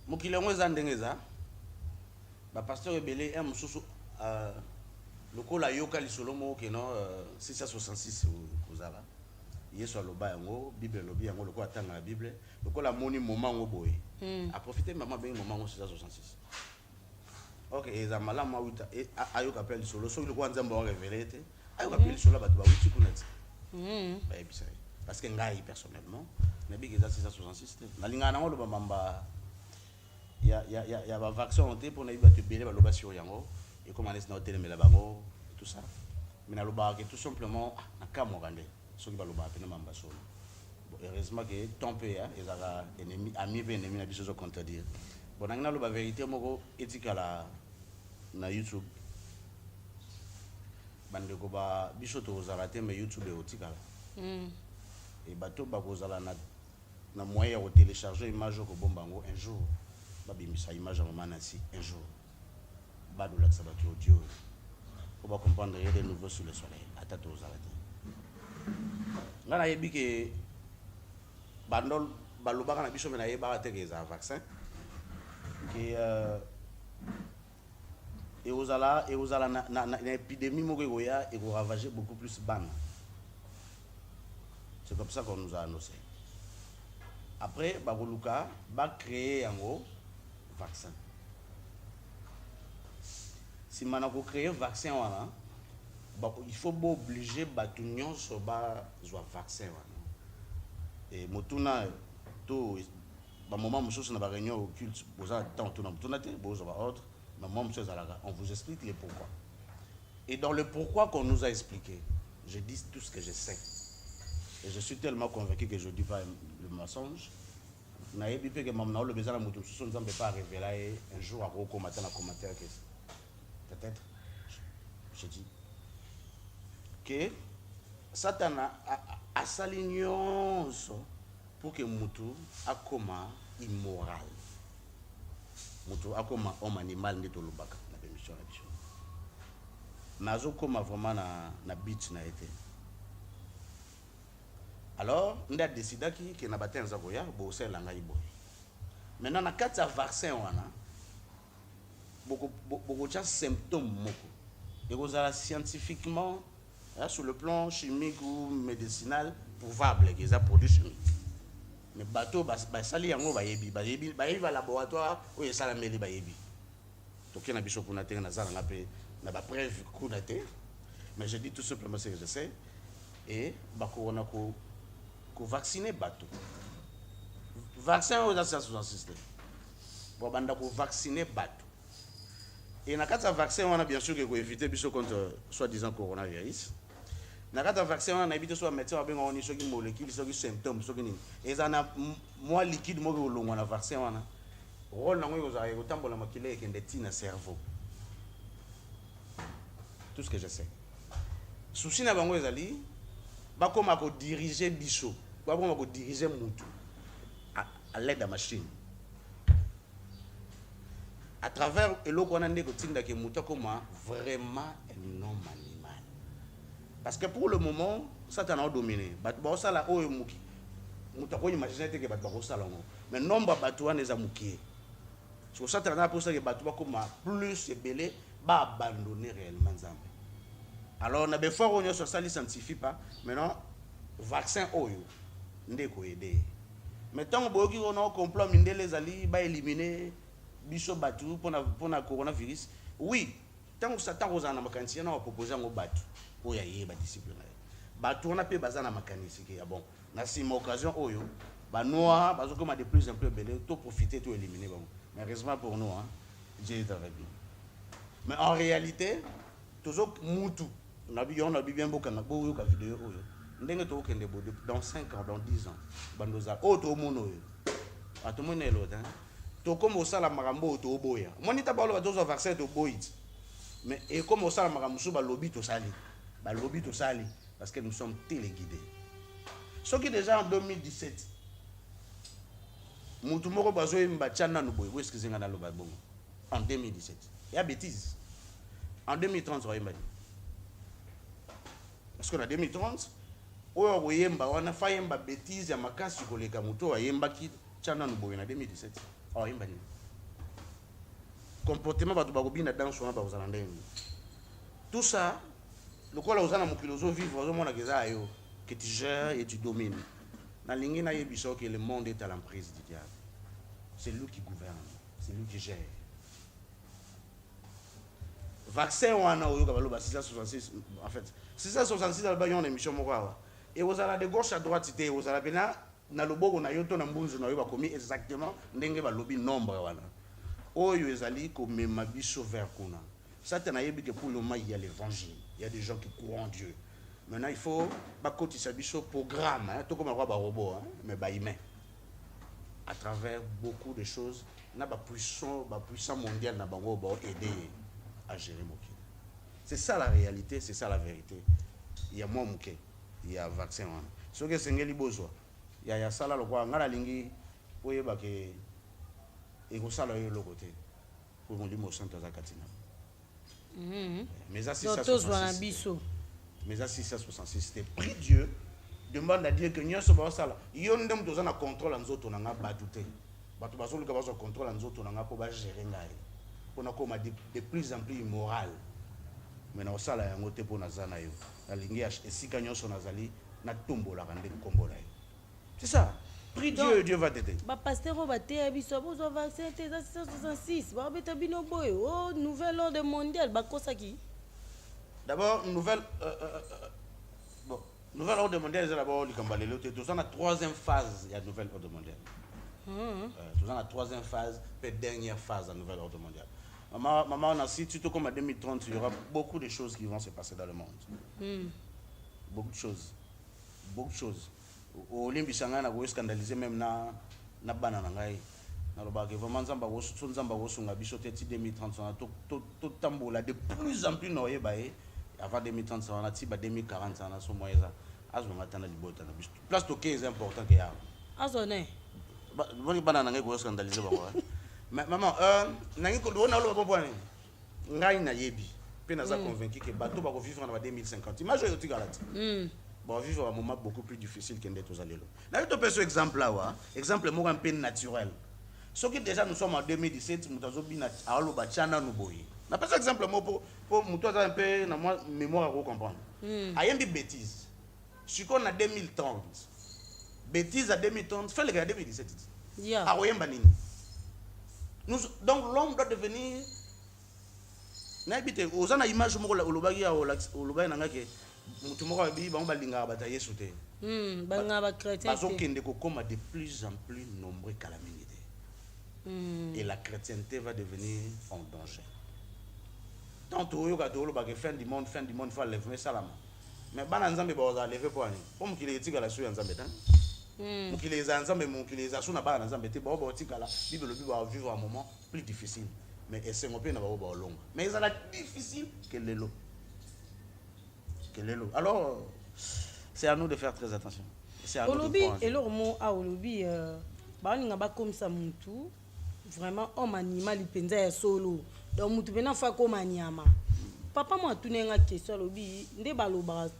mokile ngo eza ndengeza ba pasteur ebele un mususu lokola yoka lisolo mo ke no 666 kozala yesu aloba yango bible lobi yango lokola tanga la bible lokola moni moment ngo boye a profiter maman ben moment ngo 666 OK eza malama wita ayoka appelle lisolo so lokola nzambo wa révéler te ayoka appelle lisolo ba ba witi kunati ba ebisa parce que ngai personnellement na big eza 666 na lingana ngo loba mamba ya ba vaccin te pour na biba te belé ba loba sur yango et comment laisse na hôtel mais là-bas tout ça mais na loba que tout simplement na kamo rande so ki ba loba pe na mamba so heureusement que ton peu ya ezaka ennemi ami pe ennemi na biso zo contredire bon na loba vérité moko etikala na YouTube bande ko ba biso to ozala te mais YouTube e otikala et bato ba kozala na moyen de télécharger image ko bombango un jour babimisa image à maman Nancy un jour bado la sabati audio pour ba comprendre il y a des nouveaux sur le soleil atata ozalate ngana yebi ke bandol balobaka na biso mena yeba te ke za vaccin que et ozala na épidémie moko goya et ko ravager beaucoup plus ban. C'est comme ça qu'on nous a annoncé. Après bagoluka ba créer yango vaccin. Si manako créer vaccin wana il faut obliger batu nyonso ba zwa vaccin wana. Et motuna to ba moment mususu na ba réunion occulte boza temps to na motuna te boza ba ordre mais moi monsieur Zalaga on vous explique les pourquoi. Et dans le pourquoi qu'on nous a expliqué, je dis tout ce que je sais. Et je suis tellement convaincu que je dis pas le mensonge. Naïbi pe que mamna le besoin na mutu mususu nzambe pas révéler un jour à recommander dans commentaire que peut-être je dis que Satana a sali nyonso pour que mutu akoma immoral. Mutu akoma homme animal nde tolobaka na émission na biso. Nazo koma vraiment na beach na été. Alors, on a décidé que na batenza koya bo sela ngai boy. Maintenant na kati ya vaccin wana beaucoup de symptômes moko. Et kozala scientifiquement sur le plan chimique ou médicinal prouvable que ça produit chimique. Mais bateau ba sali yango ba yebi ba laboratoire ou esala meli ba yebi. Donc na biso kuna te na zala ngape na ba preuve kuna te. Mais je dis tout simplement ce que je sais et ba corona ko vacciner bateau. Vaccin aux associations. Bon banda ko vacciner bateau. Et na kata vaccin on a bien sûr que ko éviter biso contre soi-disant coronavirus. Na kata vaccin on a éviter soit médecin ba benga on ni soki molécule soki symptômes soki nini. Et ça na moi liquide mo ko longo na vaccin wana. Rôle nango yozaya ko tambola makile ekende tina cerveau. Tout ce que je sais. Souci na bango ezali ba koma ko diriger biso. Ba koma ko diriger mutu à l'aide de la machine. à travers eloko wana ndeko tinda ke muta koma vraiment un homme animal. Parce que pour le moment, ça t'en a dominé. Bah ça là, oh muki. Muta ko imaginer que bah ça là. Mais nombre batu wana eza muki. Sur ça t'en a pour ça que batu ba koma plus belé ba abandonner réellement Nzambe. Alors on a besoin on sur ça ne scientifie pas. Maintenant vaccin oyo ndeko aider. Mettons boki on a complot mindele zali ba éliminer biso batu pour na coronavirus. Oui, tant que ça tant aux ana makanisi na proposer ngo batu oya yeba discipline. Batu on a pe bazana makanisi ki bon. Na si ma occasion oyo ba noa bazo comme de plus en plus belé tout profiter tout éliminer bon. Mais heureusement pour nous hein, Dieu est avec nous. Mais en réalité toujours mutu on a bien beaucoup na boyo ka vidéo oyo. Ndenge to okende bo dans 5 ans dans 10 ans bandoza auto mono yo. Atomo l'autre hein. To comme au sala marambo to boya. Monita ba lo bazo vaccin to boyit. Mais et comme au sala marambo ba lobby to sali. Ba lobby to sali parce que nous sommes téléguidés. Ce qui déjà en 2017 mutu moko bazo yemba tchana no boy. Où est-ce que zinga na lo ba bongo? En 2017. Il y a bêtise. En 2030 on yemba. Parce que en 2030 oyo boyemba wana fa yemba bêtise ya makasi koleka mutu ayemba ki tchana no boy na 2017. Oh yemba ni. Comportement batu bakobina dans son ba ozana ndenge. Tout ça le quoi là ozana mokilozo vivre ozomona keza yo que tu gères et tu domines. Na lingi na yebiso que le monde est à l'emprise du diable. C'est lui qui gouverne, c'est lui qui gère. Vaccin wana oyo ka baloba 666 en fait 666 alba yon émission moko awa. Et vous allez de gauche à droite cité vous allez bena na loboko na yoto na mbunzu na yo ba komi exactement ndenge ba lobi nombre wana. Oyo ezali ko mema biso vers kuna. Ça t'en a yebi que pour le moment il y a l'évangile, il y a des gens qui croient en Dieu. Maintenant il faut ba kotisa biso programme hein, tout comme un roi robot hein, mais ba humain. À travers beaucoup de choses na ba puissant mondial na bango ba aider à gérer moké. C'est ça la réalité, c'est ça la vérité. Il y a moi moké, il y a vaccin wana. Ce que sengeli bozwa. Il y a ça là le quoi ngala lingi oyeba ke et ko sala yo le côté pour mon limo centre za katina. Mais ça 666. Mais ça 666 c'était pris Dieu demande à Dieu que nyonso ba sala yo ndem toza na contrôle nzoto na nga batute. Batu bazolu ka bazo contrôle nzoto na nga ko ba gérer ngai. On a comme de plus en plus immoral. Maintenant ça là yango te pona zana yo. La lingi esika nyonso nazali na tombola kande kombola yo. C'est ça. Prie Dieu et Dieu va t'aider. Ba pasteur on va te biso bozo vaccin te 666. Ba beta bino boy. Oh nouvel ordre mondial ba kosaki. D'abord nouvelle ordre mondial c'est d'abord likambalelo te tout ça na troisième phase il y a nouvelle ordre mondial. Tout ça na troisième phase et dernière phase de nouvelle ordre mondial. Maman on a si tout comme en 2030 il y aura beaucoup de choses qui vont se passer dans le monde. Beaucoup de choses. Beaucoup de choses. Au limbi sanga na go scandaliser même na bana na ngai. Na loba ke vraiment nzamba go sunga biso te 2030 on a tout tambola de plus en plus noyé baé avant 2030 on a ti ba 2040 on a so moyeza azo ngatana libota na biso. Place to est important que ya. Azone. Boni bana na ngai go scandaliser bango. Maman nangi ko do na lo ba point ngai na yebi pe na za convaincu que bato ba ko vivre en 2050. Imagine yo tigalati. Bon vivre un moment beaucoup plus difficile que d'être aux allélos. Là je te passe exemple là wa exemple mo un peu naturel. Ce qui déjà nous sommes en 2017 nous avons bien à lo ba chana no boy. Na passe exemple mo pour muto un peu na moi mémoire à comprendre. Ayembi bêtise. Si qu'on a 2030 bêtise à 2030 fait le gars 2017. Yeah. A oyemba nini. Donc l'homme doit devenir n'habite aux ana image mo la olobaki ya olobaki na ngake mutu moko bi ba balinga bata Yesu te. Banga ba chrétien. Bazo kende ko koma de plus en plus nombreux calamités. Et la chrétienté va devenir en danger. Tant oyo ka tolo ba ke fin du monde faut lever salama. Mais bana nzambe ba za lever pour ani. Comme qu'il est la suya nzambe tan. Mukile za nzambe mukile za suna bana nzambe te ba ba tikala bible ba vivre un moment plus difficile. Mais essaie mon peu na ba long. Mais ça la difficile que l'élo. Alors, c'est à nous de faire très attention. C'est à nous de prendre. Et le mot a olobi, ba ninga ba comme ça mutu vraiment homme animal ipenza ya solo donc mutu pena fa ko manyama papa mo atunenga question lobi nde baloba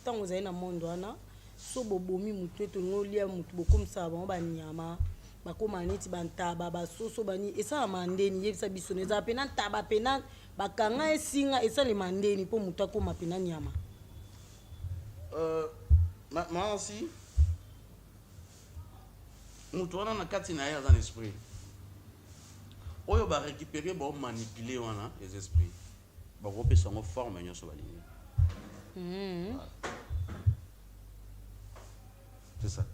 tango za na mondo ana so bobomi mutu to ngolia mutu bokomsa bango banyama bakoma neti bantaba basoso bani esa mandeni yebisa biso neza pena taba pena bakanga esinga esa le mandeni po mutu akoma pena nyama si mutu wana na kati na ye aza na esprit oyo barécupéré baomanipuler wana les esprits bakopesa yango forme nyonso balingi c'est ça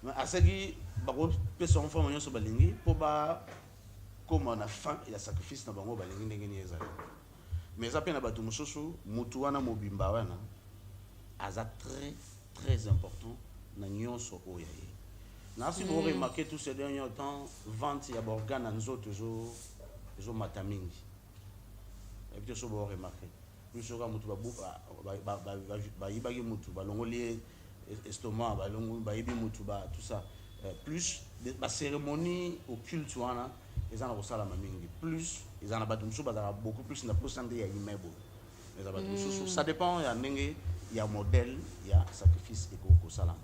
mais aseki bakopesa yango forme nyonso balingi mpo bakoma na fin ya sacrifice na bango balingi ndenge nini ezali mais eza mpe na bato mosusu mutu wana mobimba wana aza très très important na nyonso oyo ye nasi bo remarquer tout ces derniers temps vente ya borgane na nzoto ezomata mingi ebi so bo remarquer plus soka mutu bayibaki mutu balongoli estomac bayibi mutu tout ça plus ba cérémonie occulte wana eza na kosalama mingi plus eza na bato mosusu bazala beaucoup plus na pourcentage ya immeuble mais bato mosusu ça dépend ya ndenge ya modèle ya sacrifice ekosalama.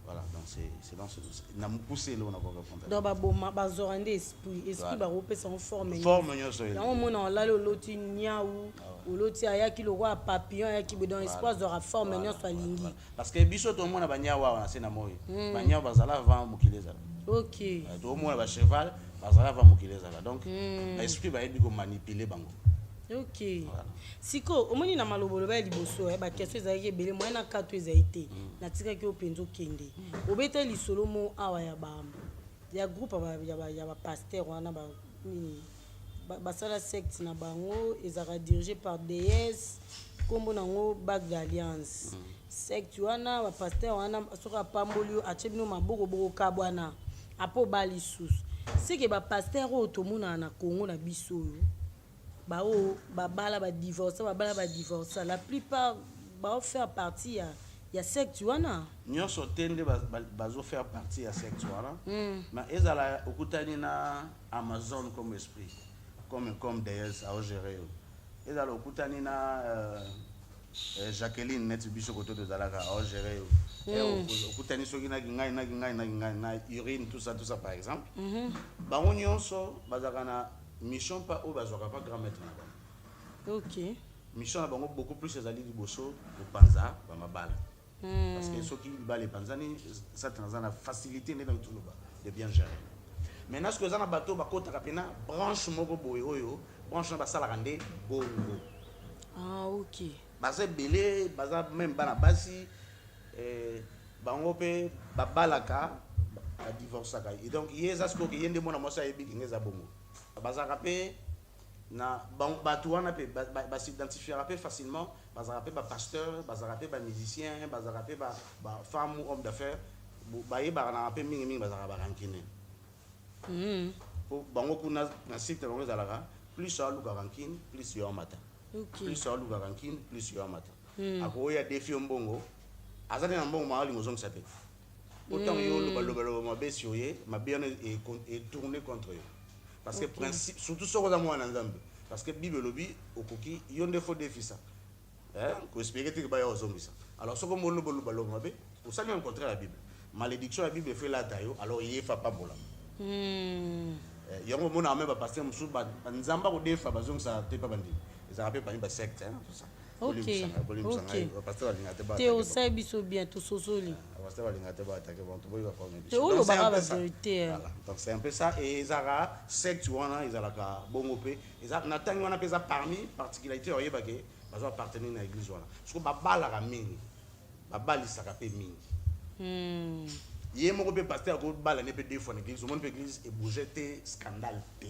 Voilà, donc c'est dans ce na poussé là on a quoi répondre. Donc baboma bazorande esprit ba repesa en forme nyonso. Na mona la loti nyau loti ayaki lo roi papillon ayaki dans espoir de forme nyonso alingi. Parce que biso to mona banyawa wana c'est na moyi. Banyawa bazala va mukileza. OK. To mona ba cheval bazala va mukileza. Donc l'esprit va être manipuler bango. OK. Voilà. Siko omoni na malobolo ba liboso ba question ezaki ebele moyen na kato ezaite na tika ki openzo kende obeta lisolo mo awa ya groupe ya ba pasteur wana ba nini basala secte na bango ezaka dirigé par DS kombo nango Bac d'Alliance secte wana ba pasteur wana soka pamboli achebino maboko boko kabwana apo bali sus sike ba pasteur otomona na Congo na biso babala ba divorce la plupart ba faire partie ya secte wana nyonso tende bazo faire partie ya secte wana mais ezala okutani na Amazon comme esprit comme DS a gérer ezala okutani na Jacqueline net biso koto de zalaka a gérer okutani soki na ngai urine tout ça par exemple bango nyonso bazaka na mission pas au bazwaka pas grand maître na bango. OK. Mission na bango beaucoup plus ezali liboso opanza ba mabala. Parce que ceux qui balent panzani ça na facilité ne dans tout le bas de bien gérer. Maintenant ce que za na bateau ba kota kapena branche moko boyo oyo branche na basala kande bongo. Ah OK. Baza belé baza même bana basi bango pe babalaka a divorce ka. Et donc yeza ce que yende mona mosa yebi ngeza bongo. Bazaka pe na bato wana pe s'identifiera pe facilement bazaka pe ba pasteur bazaka pe ba musicien bazaka pe ba femme ou homme d'affaires baye ba na pe mingi bazaka ba rankine po bango kuna na site bango zalaka plus ça luka rankine plus yo mata plus ça luka rankine plus yo mata ako ya défi mbongo azali na mbongo mali ngozong sape autant yo lo mabesi oye mabiana et tourner contre yo. Parce que principe surtout ce qu'on a moi en Nzambe parce que Bible lobi okoki yonde fo défi ça ko espérer que ba yo zombisa alors ce comme lo balo mabe pour ça même contraire la Bible malédiction la Bible fait la tayo alors il fa pas bola yango mona même ba pasteur musu ba nzamba ko defa bazong sa te pa bandi ça rappelle pas une secte tout ça. OK. Pasteur alingate ba Théo ça biso bien tout sosoli pasteur alingate ba attaquer bon to boy va former Théo ba vérité. Donc c'est un peu ça et Zara secte wana ezalaka bongo pe eza na tangi wana pesa parmi particularité oyeba ke bazo appartenir na église wana parce que babala ka mingi babali saka pe mingi yé moko pe pasteur ko bala ne pe deux fois na église monde pe église et bouger té scandale té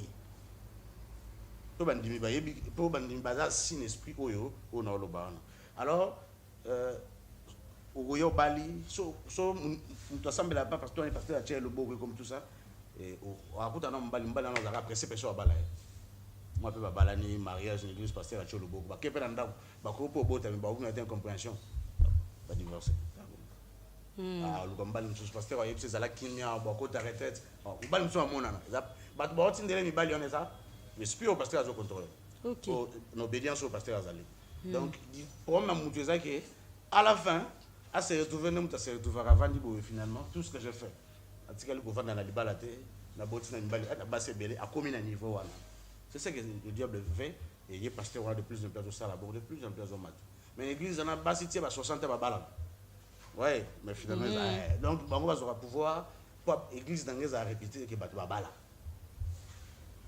to bandimi ba yebi po bandimi baza sin esprit oyo ona lobana alors oyo bali so mutu asambela pas parce que pasteur a tiré le beau comme tout ça et akuta na mbali na zaka pressé personne bala moi pe bala ni mariage ni église pasteur a tiré le beau ba kepe na ndako ba ko po bota ba ko na incompréhension ba divorcer Ah, le combat nous parce que ouais c'est la kimia beaucoup de retraite. On va nous sur mon ana. Bah tu vas tindre mi bali on est ça. Mais spio parce que la contrôle. OK. L'obédience au pasteur Azali. Donc pour moi mon ça que à la fin à se retrouver nous se retrouver avant finalement tout ce que je fais. Atika le gouvernement na libalate na botina libali na basse belé à combien de niveau voilà. C'est ça que le diable fait et il est pasteur de plus en plus au sala de plus en plus au mat. Mais l'église en a basse tiens 60 ba. Ouais, mais finalement, donc, on va pouvoir, pour l'église d'Anglais a répété que Batou Babala.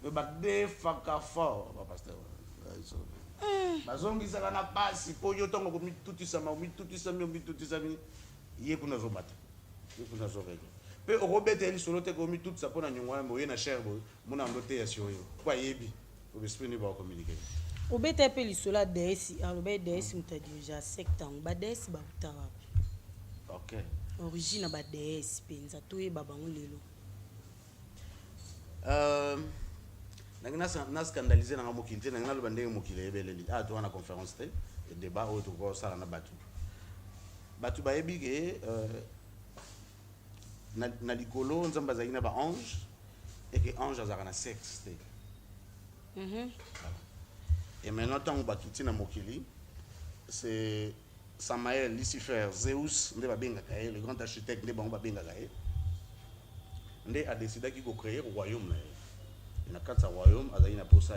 Mais Batou Faka fort, pasteur. Bazongi ça n'a pas si pour yo tongo mi tout ça mi tout ça mi yé kuna zo batu. Yé kuna zo règle. Pe au robet eli solo te ko mi tout ça pour na nyongwa mo na cher bo mo na ndote ya sio yo. Kwa yebi. Au esprit ni ba communiquer. Obeta pe li sola DS, alobé DS mutadi déjà sectant, ba DS ba utara. OK. Origine ba DS penza toye baba ngolelo. Na scandaliser na mokilité na ngalo bandenge mokile ebeleli. Ah to na conférence te et débat au to ko sala na batu. Batu ba yebi ke na likolo nzamba za ina ba ange et que ange azaka na sexe te. Et maintenant tant ba kiti na mokili c'est Samaël, Lucifer, Zeus, le grand architecte, il a décidé qu'il faut créer un royaume. Il y a 4 royaumes, il y a pour ça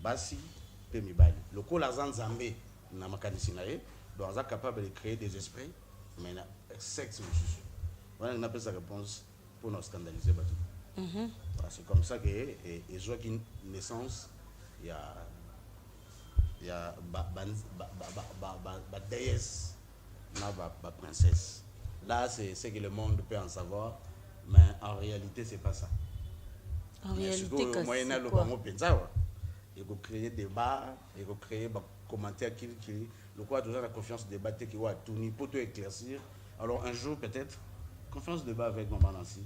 Bassi et Mibali. Le coup, l'argent Zambé, il y a donc capable de créer des esprits, mais il y a sexe. Voilà, on appelle sa réponse pour nous scandaliser. C'est comme ça que les gens qui ont naissance, il y a déesse, ma princesse. Là, c'est ce que le monde peut en savoir, mais en réalité, c'est pas ça. En réalité, c'est quoi? Il faut créer des débats, il faut créer des commentaires qui le quoi toujours la confiance débat qui va tourner pour tout éclaircir. Alors un jour peut-être confiance débat avec Maman Nancy,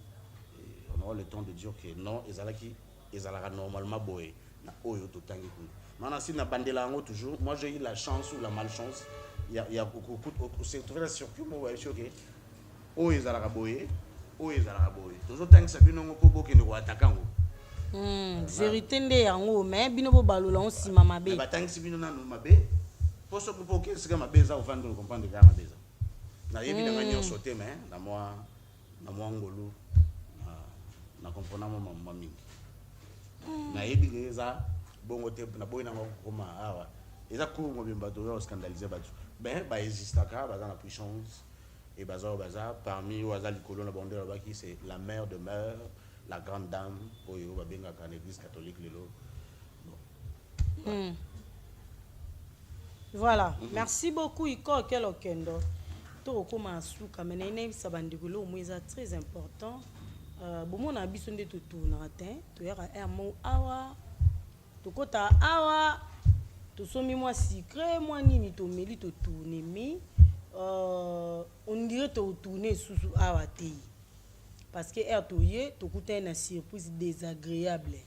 on aura le temps de dire que non, ils allaient normalement boyer na oyo to tangi. Maintenant, si na bandela toujours, moi j'ai eu la chance ou la malchance. Il y a beaucoup c'est trouvé la circuit moi je suis OK. Oh ils allaient boyer, toujours tant que ça bino ko boke ni attaquant. Vérité nde yango mais bino bo balola on sima mabe. Ba tant que si bino na no mabe. Pour ce pour que c'est ma beza au fond de comprendre que ma beza. Na yebi na ngani sauter mais na moi ngolo na comprendre ma mingi. Na yebi ngeza bongo te na boy na ngoma awa eza ko mo bimba to scandaliser batu ben ba existaka ba na puissance et baza parmi oza likolo na bandera ba qui c'est la mère de mère la grande dame oyo ba benga ka l'église catholique lelo. Voilà, merci beaucoup Iko Kelokendo. To koma suka menene sabandikulo mo eza très important. Bomo na biso nde to tourna tin to yaka mo awa Tokota awa to somi moi secret moi nini to meli to tourner mi on dirait to tourner sous awa te parce que er to ye to kuta na surprise désagréable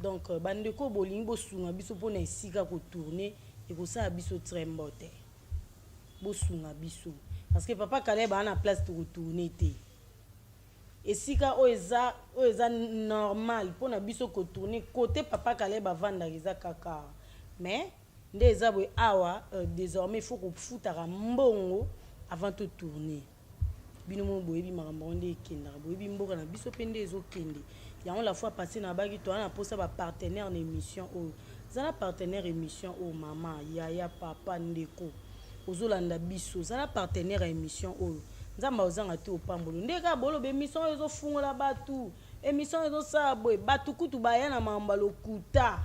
donc bandeko bolingo sunga biso pona esika ko tourner et ko sa biso trembote bo sunga biso parce que papa Caleb a na place to tourner te. Et si ka oeza normal pour na biso ko tourner côté papa Caleb vanda eza kaka mais ndeza boy awa désormais il faut ko futara mbongo avant de tourner bino mo boyebi makambo nde kenda boyebi mboka na biso pende ezo kende ya on la fois passé na bagi to na posa ba partenaire na émission o zala partenaire émission o mama yaya papa ndeko ozolanda biso zala partenaire émission o nzamba ozanga te opambolo ndeka bolo be émission ezo fungola batu émission ezo sabwe batu kutu baya na mamba lokuta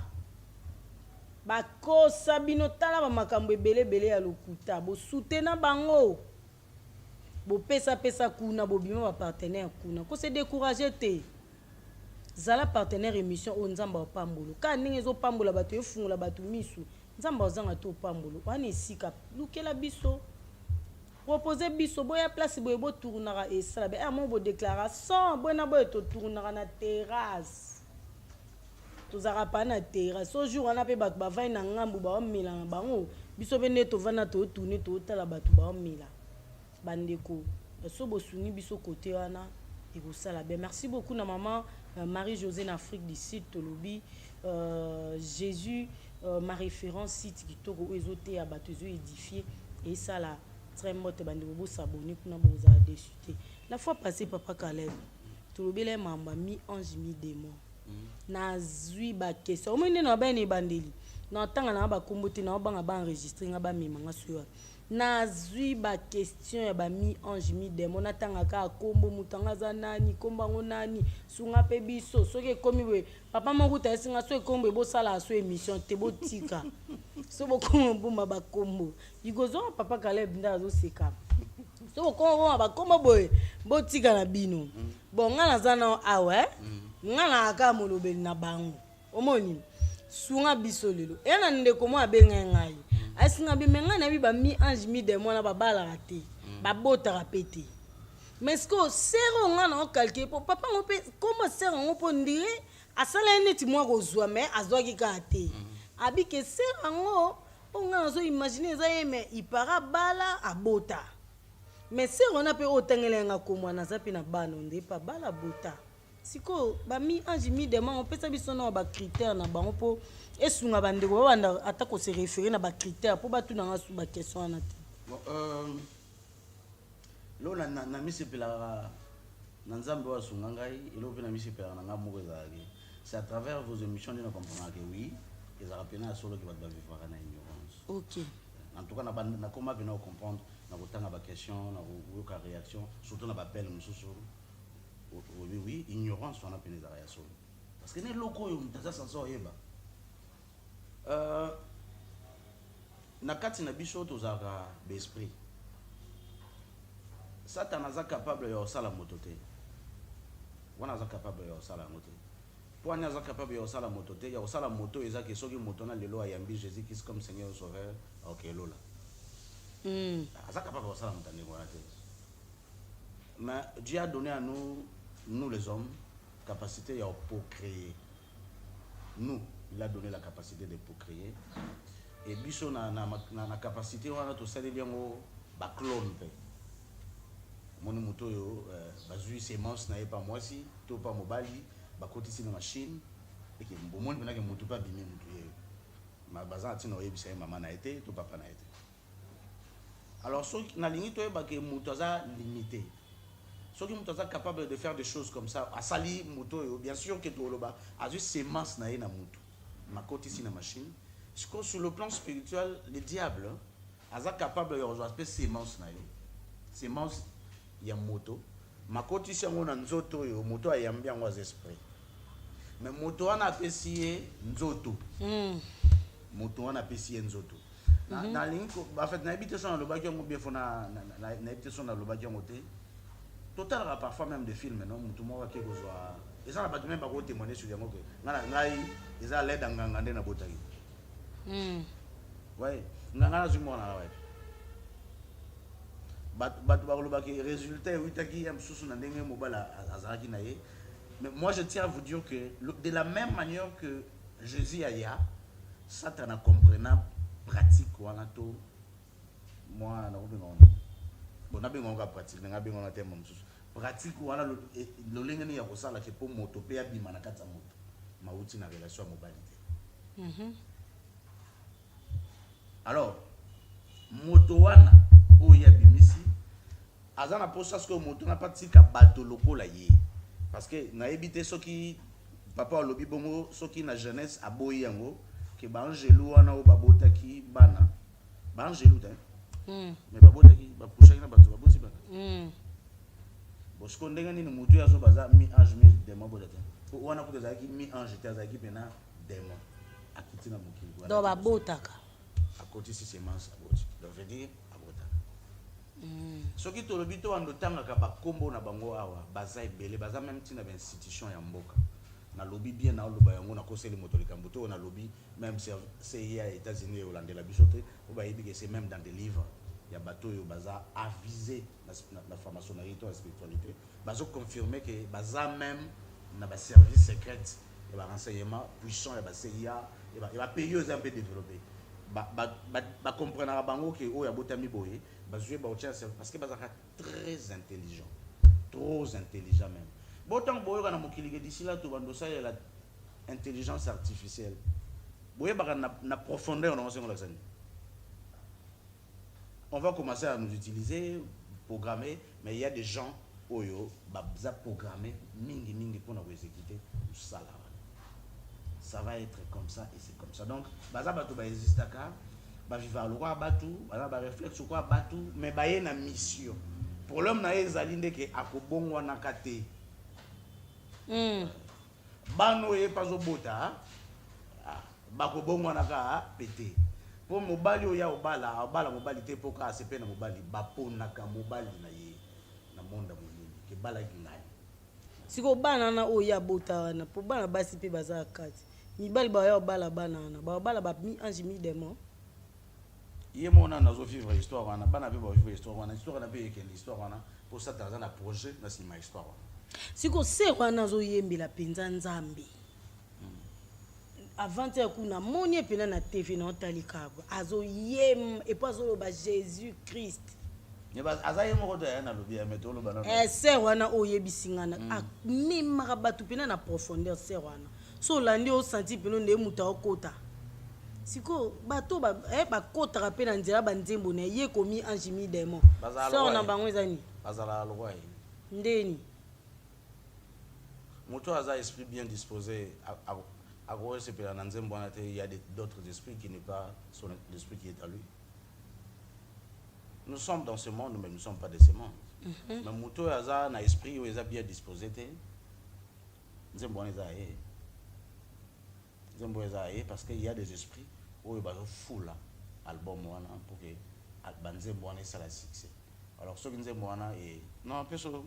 bakosa bino tala ba makambo ebele ya lokuta bo soutenir bango bo pesa kuna bo bima ba partenaire kuna ko se décourager te zala partenaire émission o nzamba opambolo ka ninga ezo pambola batu efungola batu misu nzamba ozanga te opambolo wani sika lukela biso proposer biso boya place boye bo tournera et ça be mo bo déclaration bona boye to tournera na terrasse to zara pa na terrasse so jour on a pe bat ba vai na ngambu ba omila na bango biso bene to vana to tourner to tala batu ba omila bandeko so bosungi biso côté wana ekosala bien. Merci beaucoup na maman Marie-Josée en Afrique du Sud tolobi Jésus ma référence site kitoko ezote ya bato ezo édifié et ça là très mote bandeko bo s'abonner kuna bo za déchuter. La fois passée papa Caleb tolobi les mamba mi ange mi démon na zui ba question omene na ba ni bandeli na tanga na ba kombote na ba ba enregistrer nga ba mimanga suwa na zui ba question ya ba mi ange mi démon na tanga ka kombo mutanga za nani komba ngo nani sunga pe biso soki komi we papa moko ta singa so kombo bo sala so émission te bo tika so bo kombo ma ba kombo igozo papa Caleb nda zo seka so kombo ba kombo boy bo tika na bino bon nga na za na awe nga na aka molobeli na bango omoni sunga biso lelo ena ndeko mo abenga ngai asinga bimenga na bi ba mi ange mi démon na ba bala raté ba bota rapete mais ce que sero nga na calquer pour papa mo pe comment sero ngo po ndire asala neti mo kozwa mais azwaki ka te abi ke sero ngo po nga zo imaginer za yeme ipara bala abota mais sero na pe otengelenga ko mwana zapi na bana onde pa bala bota siko ba mi ange mi démon on peut ça biso na ba critère na bango po esunga bandeko banda atako se référer na ba critère po ba tuna nga su ba question na te lo na misipela na nzambe wa sunga ngai elo pe na misipela na ngamoko ezalaki c'est à travers vos émissions de nous comprendre que oui ils rappellent à solo qui va vivre na ignorance. OK En tout cas na comment venir comprendre na kotanga ba question na ko réaction surtout na ba appel mususu oui ignorance on a peine des réactions parce que les locaux yo mtaza sanso yeba na kati na biso tozaka l'esprit Satan aza capable de sala moto te wana aza capable de sala moto pour wana aza capable de sala moto te ya sala moto eza ke soki moto na lelo ayambi Jésus Christ comme Seigneur sauveur OK lola aza capable de sala moto ne wana te mais Dieu a donné à nous les hommes capacité pour créer nous il a donné la capacité de pour créer et biso na capacité wana to sala biango ba clone pe mon moto yo bazui semence na pas moi si to pas mobali ba kotisi na machine et que bon monde na que moto pas bimi moto yo ma bazan tino yebisa maman na été to papa na été alors so na lingi to ba que moto za limité so qui moto za capable de faire des choses comme ça a sali moto yo bien sûr que to loba azui semence na na moto ma kotisi na machine sur le plan spirituel le diable aza capable de rejoindre semence na yo semence ya moto makoti sango na nzoto yo moto ayambi yango az esprit mais moto wana apesi ye nzoto moto wana apesi ye nzoto na linko en fait na habité son na lobaki yango bien fona na habité son na lobaki yango te total parfois même des films non moto mo wake kozwa eza na bato même ba ko témoigner sur yango ke ngana ngai eza l'aide nganga nde na botaki ouais nganga na zumo na ouais bat balobaki résultat uitaki am susu na ndenge mobala azalaki na ye mais moi je tiens à vous dire que de la même manière que Jésus aya Satan a comprenant pratique wana to moi na obingo bon na bingo ka pratique na bingo na tema mususu pratique wana lo lengeni ya kosala ke po moto pe abima na kata moto mauti na relation mobilité alors moto wana o ya bimisi azana posa ce que moto na patika bato lokola ye parce que na ebité soki papa lobi bongo soki na jeunesse aboyi yango ke ba angelu wana o babotaki bana ba angelu te mais babotaki ba pushaki na bato baboti bana bosko ndenge ni moto ya zo baza mi ange mi démon bodete wana ko tezaki mi ange te azaki pena démon akiti na mokili do babotaka akoti si semence aboti donc veut dire soki tolobi to ando tangaka bakombo na bango awa baza ebele baza même tina ba institution ya mboka na lobby bien na loba yango na koseli moto likambo to na lobby même CIA États-Unis et Hollande la bisote o ba yebi que c'est même dans des livres ya bato yo baza avisé na franc-maçonnerie to la spiritualité bazo confirmer que baza même na ba service secret et ba renseignement puissant ya ba CIA et ba pays un peu développé ba comprendre bango que o ya botami boye bazoué parce que bazaka très intelligent, trop intelligent même. Bon tant boyo kana mokili d'ici là tout bando ça la intelligence artificielle. Boyo baka na profondeur on va commencer à nous utiliser, programmer, mais il y a des gens oyo babza programmer mingi pour nous exécuter ça là. Ça va être comme ça et c'est comme ça. Donc baza bato ba existe ka ba vivre le roi batu, ba réflexe quoi batu, mais ba yé na mission. Problème na ezali ndeke akobongwa na kate. Bano ye pas obota bakobongwa na ka pété. Pour mobali oya obala mobali te poka asepe na mobali baponaka mobali na ye na monde monene ke bala ngani. Siko bana na oya bota na po bana basi pe baza kati. Mibali ba ya bala bana na ba mi anji mi demo. Ye mona nazo vivre histoire wana bana pe ba vivre histoire wana histoire na pe ke histoire wana pour ça taza na projet na sima histoire wana. Siko se wana zo yembela penza nzambe. Avant ya kuna moni pena na TV na otalikabo azo yem et pas zo ba Jésus Christ. Ne ba azaye moko de na lobi ya metolo bana. Se wana oyebisingana mema batu pena na profondeur se wana. So landi o senti pena nde muta okota. Siko bato ba kota ka pena nzela ba nzembo na ye komi anjimi demo. So na bango ezani. Bazala loi. Ndeni. Moto aza esprit bien disposé il y a d'autres esprits qui n'est pas l'esprit qui est à lui. Nous sommes dans ce monde, mais nous ne sommes pas de ce monde. Mais Mouto Aza un esprit où il est bien disposé. Parce qu'il y a des esprits où il y a fou là, album pour que Banzemboane ça la succès. Alors ce qui nous est non, un peu sur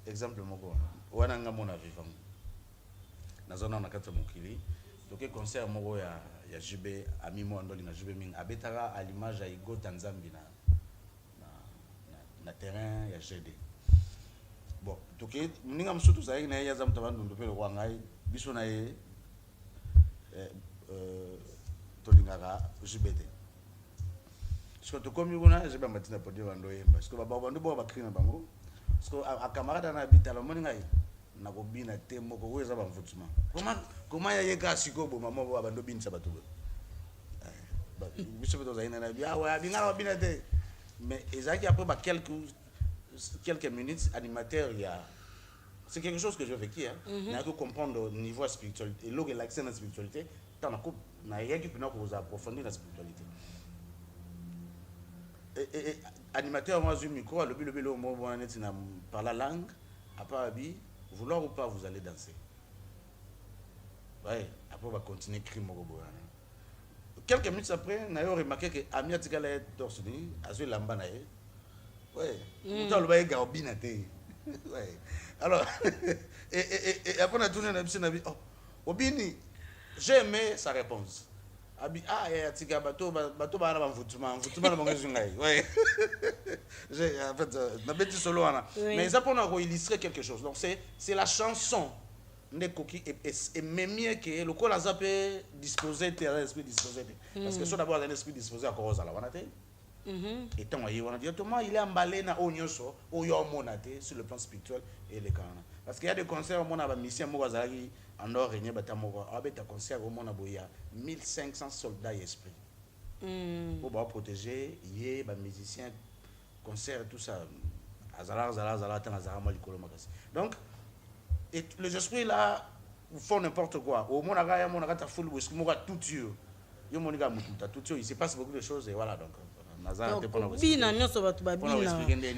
exemple moko. Wana nga mona vivant. Nazona na kata mokili. Donc le concert moko ya JB ami mo andoli na JB ming abetaka à l'image ya Igo Tanzambi na terrain ya GD. Bon, donc ninga msutu za na ya zamu tabandu ndopelo kwa ngai biso na ye tolingaka JBD. Parce que to komi kuna JB matina podi bando yemba. Parce que baba bando bo bakrina bango. Parce que a camarade na bitala moni ngai na kobina te moko weza ba mvutsuma. Comment ya yeka siko bo mama bo abando binisa bato. Biso beto zaina na bia wa bingala bina te. Mais ezaki après ba quelques minutes animateur il y a c'est quelque chose que je vécu hein. Na que comprendre au niveau spiritualité et loge l'accès à la spiritualité tant na yeki pina ko approfondir la spiritualité. Et animateur moi du micro le bilo mo na par la langue à part bi vouloir ou pas vous allez danser. Ouais, après on va continuer crime moko boya. Quelques minutes après, on a remarqué que Amia Tigala est torse nu, Azul Lamba nae. Ouais. Pourtant le bail garbina té. Ouais. Alors et après on a tourné on a dit oh, Obini, j'ai aimé sa réponse. Abi Tiga bateau ba na mvutuma na bango ngai. Ouais. J'ai en fait na beti solo ana. Mais ça pour nous illustrer quelque chose. Donc c'est la chanson et même mieux que le col a zappé disposé l'esprit disposé parce que soit d'abord un esprit disposé à cause à la vanité et tant on a dit autrement il est emballé na onyoso oyo monate sur le plan spirituel et les canons parce qu'il y a des concerts mon a mission mo bazali en or régner batamoko abeta concert au mona boya 1500 soldats esprit pour protéger yé ba musiciens concert tout ça azala tant azara mo likolo makasi donc et les esprits là font n'importe quoi. Au moins, on a full whisky, on a tout tué. Il se passe beaucoup de choses et voilà donc. Bina nyoso batu babina.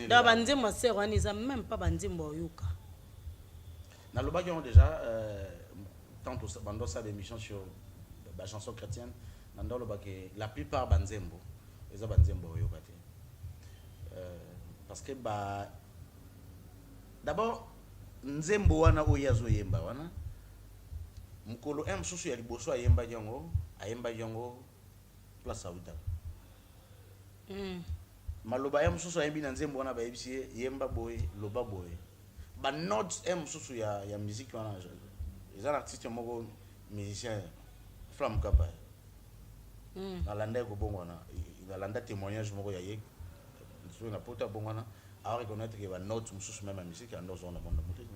Da banzembo sero aniza même pas banzembo yoka. Na loba qui ont déjà tant bando ça d'émission sur la chanson chrétienne, dans le baké la plupart banzembo, les banzembo yoka. Parce que d'abord nzembo wana oyazo yemba wana mukolo msusu ya liboso ayemba yango place awita maloba ya msusu ayembi na nzembo wana bayebisi yemba boy loba boy ba notes msusu ya musique wana les artistes moko musicien flam kapa alanda ko bongo na alanda témoignage moko ya yek sur la porte bongana à reconnaître que va note mususu même la musique en dans le monde de musique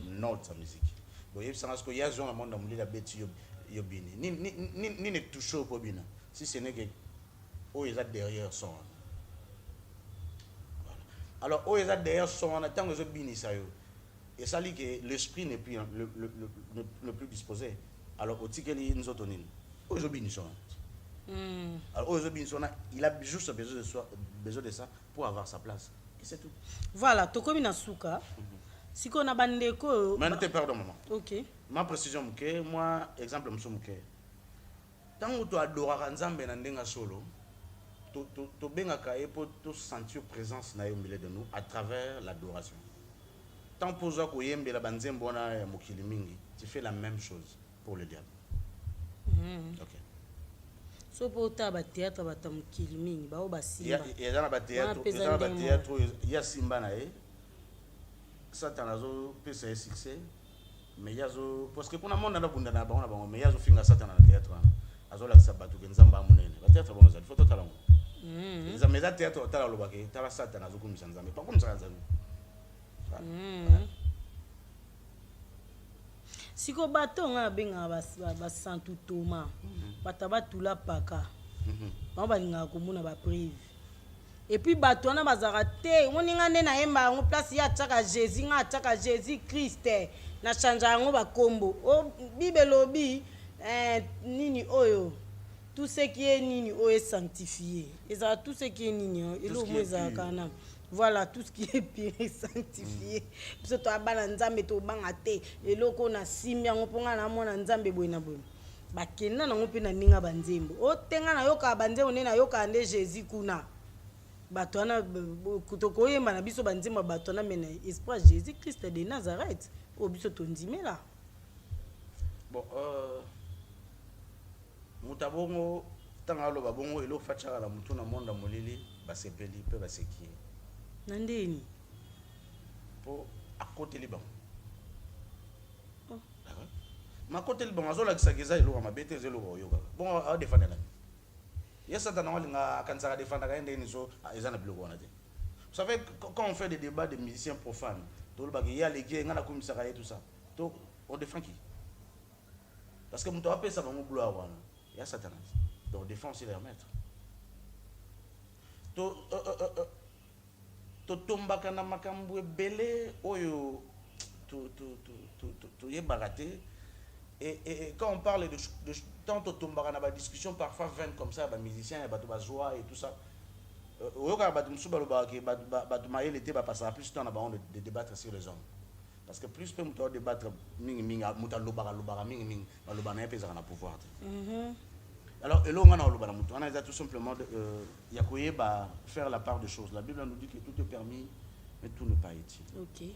note la musique bon il sans que y a dans le monde de musique la bête yo bini ni ne touche au bina si ce n'est que oh ils a derrière son voilà alors oh ils a derrière son en attend que bini ça yo et ça dit que l'esprit n'est plus le plus disposé alors au ticket nous autres oh ils bini son alors aujourd'hui il a juste besoin de ça pour avoir sa place et c'est tout voilà tokomi na suka siko na bandeko mais ne te pardon maman ok ma précision que moi exemple muso muke tango to adoraka nzambe na ndenga solo to bengaka e pour to sentir présence na yo milieu de nous à travers l'adoration tant poza ko yembela banzembo na ya mokili mingi tu fais la même chose pour le diable ok so po ta ba théâtre ba ta mokili mingi ba o ba simba ya na ba théâtre ya simba na e Satan azo pesa succès mais yazo parce que kuna monde na bunda na bango na bango mais yazo finga Satan na théâtre azo la sabatu ke nzamba munene ba théâtre bango za photo talango za meza théâtre tala lobake tala Satan azo kumisa nzambe pa kumisa nzambe siko bato nga benga ba santu Thomas bataba tula paka ba balinga komona ba prive et puis bato na bazara te oninga nde na yemba ngo place ya tchaka Jésus nga tchaka Jésus Christ na chanja ngo ba kombo o bibelobi nini oyo tout ce qui est nini oyo est sanctifié et ça tout ce qui est nini elo mo za kana voilà tout ce qui est pire est sanctifié parce que to abana nzambe to banga te eloko na simya ngo ponga na mona nzambe boye na boye bakenda na ngo pe na ninga banzembo o tenga na yoka banzembo ne na yoka nde Jésus kuna bato wana kutokoyemba na biso banzembo bato na mena espoir Jésus Christ de Nazareth o biso tondimela bon mutabongo tanga lo babongo elo fatchaka la mutu na monde molili basepeli pe basekie nandeni po akoteli bango ma koteli bango azolakisa keza eloko mabete eloko oyoka bon adefanda nani ya Satan alinga akansaka defanda kaende ni so ezana biloko wana te vous savez quand on fait des débats de musiciens profanes to le baki ya legi ngana komisaka et tout ça to on défend qui parce que muto apesa bango gloire wana ya Satan donc défend aussi leur maître to tombaka na makambo ebele oyo to yebakate et quand on parle de tant to tombaka na ba discussion parfois vaine comme ça ba musiciens et ba to ba joie et tout ça oyoka ba musu ba loba ke ba to maile te ba passer plus temps na ba de débattre sur les hommes parce que plus peut muto débattre mingi muta lobaka mingi ba loba na pesa na pouvoir alors elonga na loba na muto on a tout simplement yakoyeba faire la part des choses. La Bible nous dit que tout est permis mais tout n'est pas utile. OK.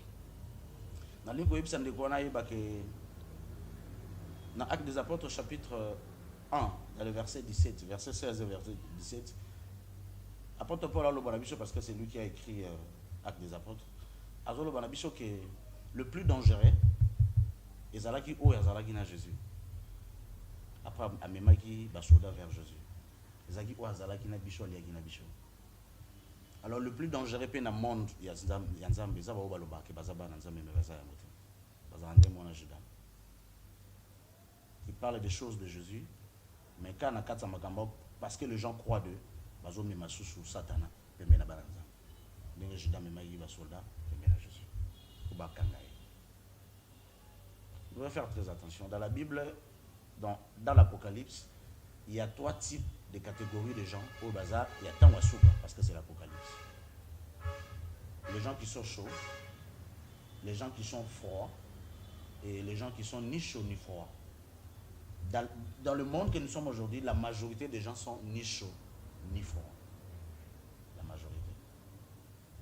Na liko yebisa ndeko na yeba ke dans Actes des Apôtres chapitre 1 dans le verset 17 verset 16 et verset 17 apôtre Paul a le banabiso parce que c'est lui qui a écrit Actes des Apôtres azolo banabiso que le plus dangereux ezalaki o yazalaki na Jésus après amemaki ba soda vers Jésus ezalaki o azalaki na biso aliaki na biso alors le plus dangereux pe na monde ya nzambe za ba baloba ke bazaba na nzambe me baza ya moto bazande mona Judas. Il parle des choses de Jésus, mais quand on a quatre makambo, parce que les gens croient d'eux, bazo mema susu satana, pembe na balanza. Ndenge Judas mema yiba soldat, pembe na Jésus. Kuba kangaye. Vous devez faire très attention. Dans la Bible, dans l'Apocalypse, il y a 3 types de catégories de gens au bazar. Il y a tant wasuka parce que c'est l'Apocalypse. Les gens qui sont chauds, les gens qui sont froids et les gens qui sont ni chauds ni froids. Dans le monde que nous sommes aujourd'hui, la majorité des gens sont ni chauds ni froids. La majorité.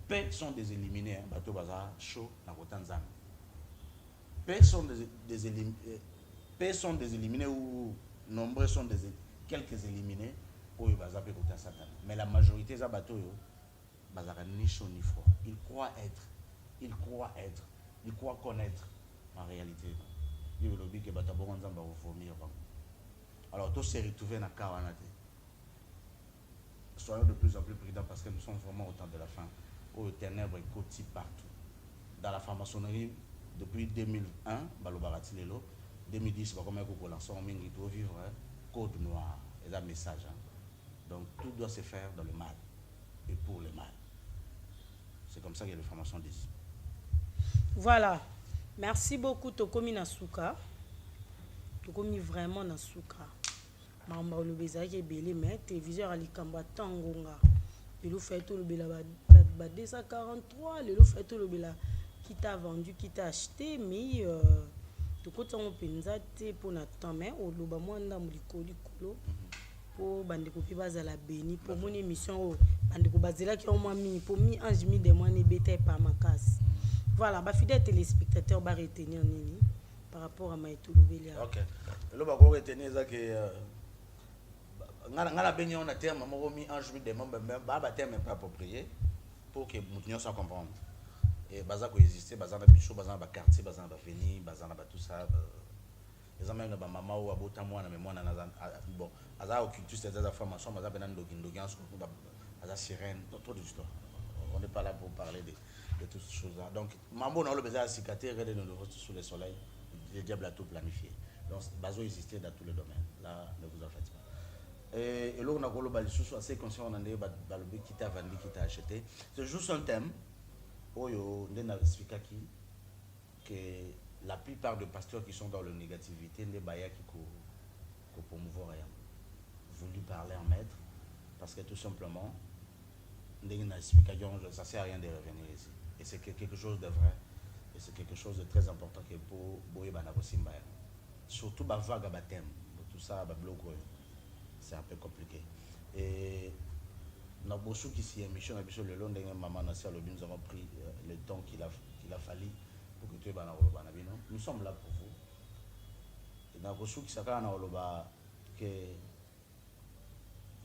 Peu sont des éliminés, bateau bazar chaud na kotanzam. Peu sont des éliminés ou nombreux sont quelques éliminés pour bazar pe kotan Satan. Mais la majorité des bateaux bazar ni chaud ni froid. Ils croient connaître en réalité. Alors tout s'est retrouvé dans le cas. soyons de plus en plus prudents parce que nous sommes vraiment au temps de la fin. Où le ténèbre est côté partout. Dans la franc-maçonnerie, depuis 2001, Balobarati Lelo, 2010, comme on lance en mingi tout vivre, code noir, et un message. Donc tout doit se faire dans le mal et pour le mal. C'est comme ça que les francs-maçons disent. Voilà. Merci beaucoup, Tokomi Nasuka. Tokomi vraiment Nasuka. Mamba olobeza ke belé mais téléviseur ali kamba tangonga. Le fait tout le bela 243, le fait tout le bela qui t'a vendu, qui t'a acheté mais to ko tango penza te pour na temps mais oloba mwanda mulikoli kolo pour bande ko bazala béni pour mon émission bande ko bazela ki au moins mi pour mi ange mi de moi ne bete pas ma casse. Voilà, ba fidèles téléspectateurs ba retenir nini par rapport à Maïtou Lobelia. OK. Le ba ko retenir ça que ngala benye on a terme moko mi ange mi de moi ba terme pas approprié pour que nous soit comprendre. Et baza ko exister baza na bicho baza na quartier baza na avenue baza na tout ça les amis na ba mama ou abota moi na mémoire na bon aza occultus ces informations baza bena ndoki baza sirène trop d'histoire. On n'est pas là pour parler de toutes ces choses là. Donc mambo na le besoin cicatrice regarder nos rostes sous le soleil, le diable a tout planifié. Donc bazo exister dans tous les domaines. Là ne vous en faites pas. Et là on a ko le balisusu assez conscient on ande ba le qui t'a vendu qui t'a acheté. C'est juste un thème. Oyo ndena expliquer que la plupart des pasteurs qui sont dans la négativité ne baya qui ko promouvoir rien. Voulu parler en maître parce que tout simplement ndena explication ça sert à rien de revenir ici et c'est quelque chose de vrai et c'est quelque chose de très important que pour boye bana kosimba surtout ba vague à baptême tout ça ba bloc c'est un peu compliqué et na bosu qui s'y émission na biso le long de maman na sia lobi nous avons pris le temps qu'il a fallu pour que tu bana oloba na bino nous sommes là pour vous et na bosu qui saka na oloba que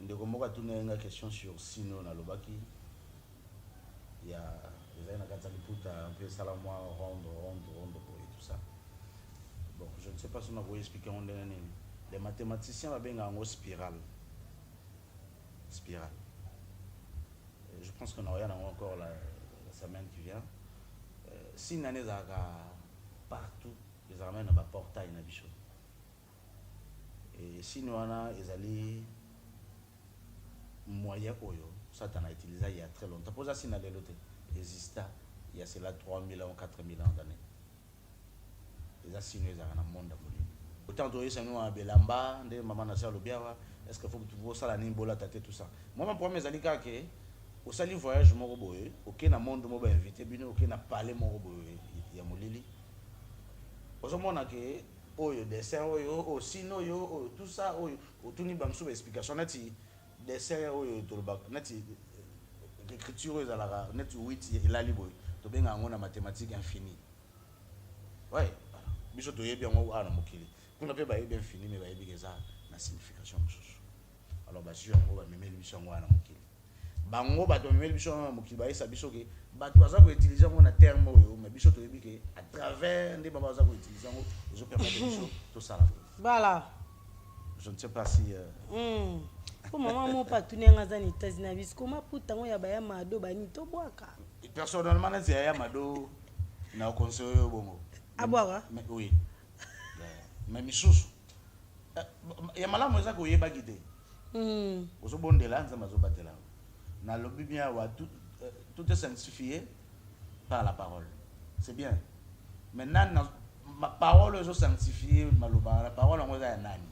ndeko moka tuna une question sur sino na lobaki il y a les na katali puta un peu sala moi rendre et tout ça bon je ne sais pas si on va expliquer on les mathématiciens va benga en spirale. Je pense qu'on aura encore la semaine qui vient. Si nous avons partout, les ramènent à un portail. Et si nous avons des moyens, ça a utilisé il y a très longtemps. Pour ça, si nous avons existé, il y a cela 3000 ans, 4000 ans d'années. Et ça, si nous avons un monde à mourir. Autant que nous avons Belamba, maman Nasser Lobiawa, est-ce qu'il faut que tu vois ça, la Nimbola, tout ça. Moi, mon premier c'est que au sali voyage mon boye aucun na monde mo ba invité bino aucun na parler mon boye ya molili ozo mona ke oyo dessin oyo o sino yo tout ça oyo otuni bamso explication nati dessin oyo to ba nati l'écriture za la nati 8 ila liboy to benga ngona mathématique infinie ouais biso to yebi ngo ana mokili kuna pe ba yebi infini mais ba yebi ke ça na signification mosusu alors ba sur ngo ba memeli biso ngo ana mokili bango bato memeli biso mokili bayesa biso ke bato baza ko utiliser ngo na terme oyo mais biso to yebi ke à travers ndé baba baza ko utiliser ngo ezo permettre biso to sala voilà je ne sais pas si pour maman mo pas tourner ngaza ni États-Unis bis comment puta ngo ya baya mado bani to boaka personnellement na ya mado na conseil bongo aboaka mais oui mais misusu ya malamu eza ko yeba gide ozo bondela nzamba zo batela na lobby bien tout est sanctifié par la parole. C'est bien. Maintenant ma parole est sanctifiée la parole en moi est nani.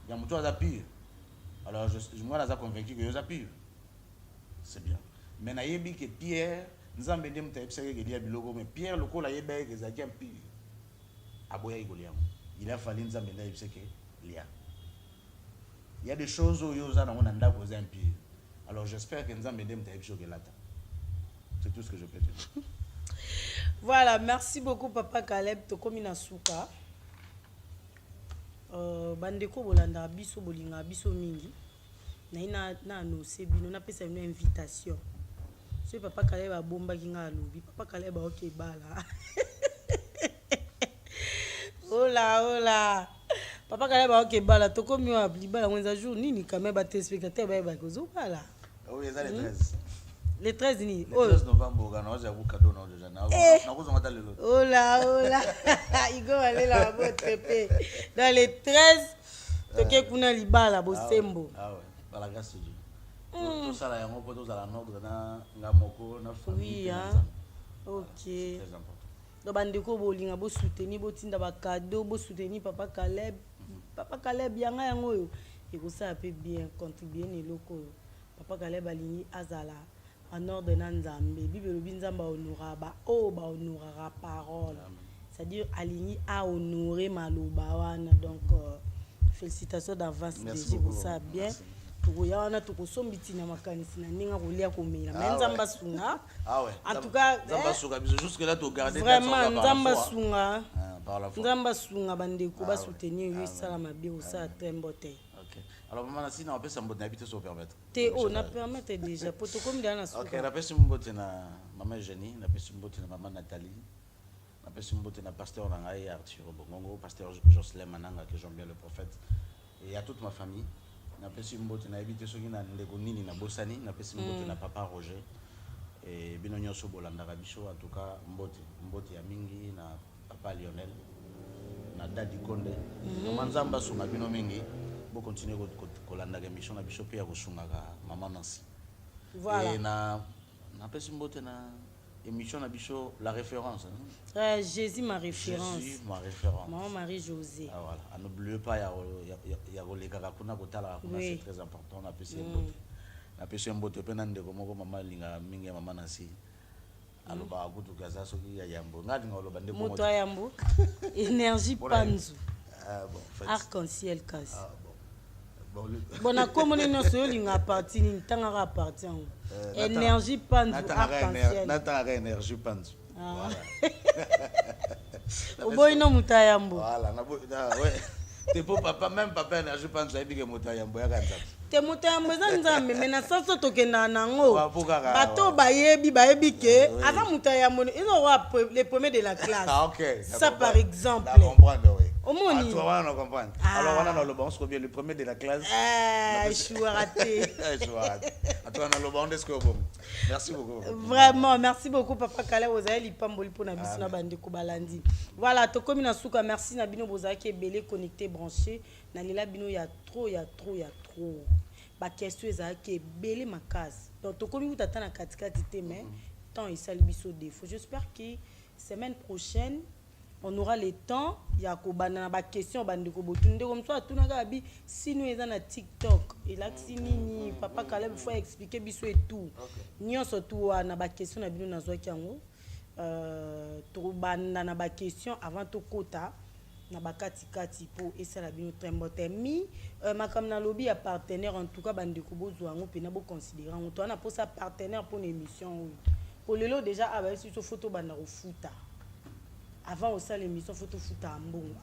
Il y a mucho à pire. Alors moi là convaincu que je pire. C'est bien. Mais na yebi que Pierre nzambe ndem taipseke que dia biloko mais Pierre le ko la yeba que ça qui pire. Aboya igoliam. Il a fallu nzambe taipseke lia. Il y a des choses où yo za na ngona ndako za pire. Alors j'espère que nous allons aider à c'est tout ce que je peux dire. Voilà, merci beaucoup Papa Caleb Tokomi Nasuka. Bandeko bolanda biso bolinga biso mingi. Na annoncé bino na pesa une invitation. Ce Papa Caleb a bomba kinga lobi. Papa Caleb a OK bala. Hola. Papa Kaleba ok bala toko mieux appli bala mwenza jour nini quand même ba téléspectateur ba ba kozo bala. Oui, ça les 13. Les 13 ni. Le 13 novembre on a un cadeau non déjà. Na ko zonga le. Oh là. Igo aller la botte pépé. Dans les 13 toke kuna libala bosembo. Ah ouais, par la grâce de Dieu. Tout ça là yango po to za la ordre na ngamoko na famille. Oui hein. OK. C'est très important. Donc bandeko bolinga bo soutenir bo tinda ba cadeau bo soutenir papa Caleb. Papa Caleb yanga yango yo. Et ko ça peut bien contribuer ni loko. Papa Caleb alingi azala en ordre na Nzambe. Bible lobi Nzamba honora ba ba honorera parole. C'est-à-dire alingi a honorer maloba wana. Donc félicitations d'avance déjà pour ça bien. Tukoyana tukosombi na makanisi na ninga kolia komela mais Nzamba sunga. Ah ouais. En tout cas Nzamba sunga biso jusque là to garder vraiment Nzamba sunga. Par la foi. Nzamba sunga bandeko ba soutenir yo sala mabe o sa tembote. OK. Alors maman si na pesa mbote na habiter so permettre. Te na permettre déjà poto comme dans la OK, na pesa mbote na maman Jenny, na pesa mbote na maman Nathalie. Na pesa mbote na pasteur Nangai Arthur Bongongo, pasteur Jocelyn Mananga que j'aime bien le prophète et à toute ma famille. Na pesi mbote na habité soki na ndeko nini na bosani na pesi mbote na papa Roger et bino nyonso bolanda biso en tout cas mbote ya mingi na papa Lionel na dadi Konde na Nzamba sunga bino mingi bo continuer kolanda ga mission na biso pe ya kosunga ka maman Nancy. Voilà. Et na pesi mbote na émission na biso la référence. Jésus ma référence. Jésus ma référence. Maman Marie-Josée. Ah voilà, n'oubliez pas il y a les kakuna kotala kuna c'est très important na pesi mbote. Na pesi mbote pe na ndeko moko mama linga mingi ya mama Nancy. Aloba akutu kaza soki ya yambo. Ngadi ngoloba ndeko moko. Moto yambo. Énergie panzu. Ah bon, arc-en-ciel casse. Ah bon. Bon na komone no so linga parti ni tanga parti en. Énergie panzu arc-en-ciel. Natanga énergie panzu. Voilà. Oboy no mutayambo. Voilà, ouais. T'es pour papa même papa énergie panzu a dit que mutayambo ya kanza. Te mutayambo za Nzambe mais na saso tokenda nango. Bato bayebi ke avant mutayambo ils ont les premiers de la classe. Ah OK. Ça par exemple. Comprendre oui. Omoni. Toi on va comprendre. Alors on a dans le bon ce bien le premier de la classe. Je suis raté. Je suis raté. Toi on a le bon est-ce que bon. Merci beaucoup. Vraiment, merci beaucoup papa Kala Ozaeli Pamboli pour na biso na bande ko balandi. Voilà, to komi na suka merci na bino bozaki ebele connecté branché na lela bino ya trop. Ba question ezaki ebele makasi. Donc to komi utata na katikati te mais temps esali biso défaut. J'espère que semaine prochaine on aura le temps ya ko bana ba question bande ko botunde comme ça tout na gabi si nous eza na TikTok et là si nini papa Kala il faut expliquer biso et tout. Nyonso tout na ba question na bino na zwaki yango to bana na ba question avant to kota na ba kati po esala bino trembote mi makam na lobby ya partenaire en tout cas bande ko bozo yango pe na bo considérer on to na pour ça partenaire pour l'émission pour lelo déjà aba si so photo bana ko futa avant aussi l'émission photo futa mbongo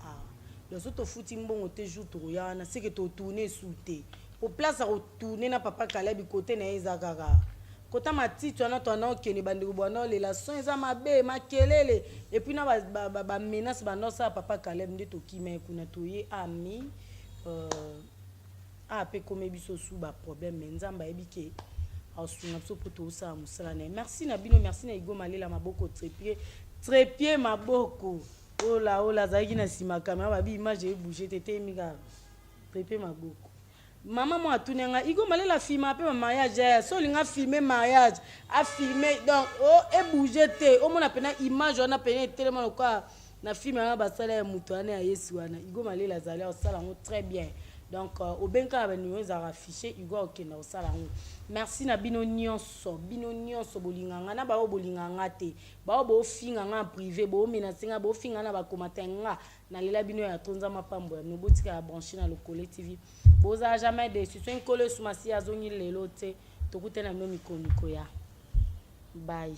les autres futi mbongo te jour to yana c'est que to tourner souté pour place à retourner na papa Caleb côté na ezakaka kota matiti wana to na okene bandeko bwana les la son eza mabe makelele et puis na ba menace bando ça papa Caleb nde to kima kuna to ye ami pe comme biso sous ba problème Nzamba ebike asunga biso poto sa musala na merci na bino merci na Igo Malela maboko trépied maboko ola zaki na sima caméra babi image e bouger tete mika trépied maboko maman moi tunenga Igo Malela filmer pe mariage so linga filmer mariage a filmer donc e bouger te o mona pena image on a pena tellement quoi na filmer na basala ya mutu ana ya Yesu wana Igo Malela zali au sala très bien. Donc au benka ba nous a affiché Igo okenda au sala ngo. Merci na bino nyonso bolinganga na ba bolinganga te ba bo finga nga privé bo menacinga bo finga na ba komatenga na lela bino ya tonza mapambo ya nobotika ya branché na Lokole TV boza jamais de sur un colo sous masi azongi lelo te tokute na mino mikoniko ya bye.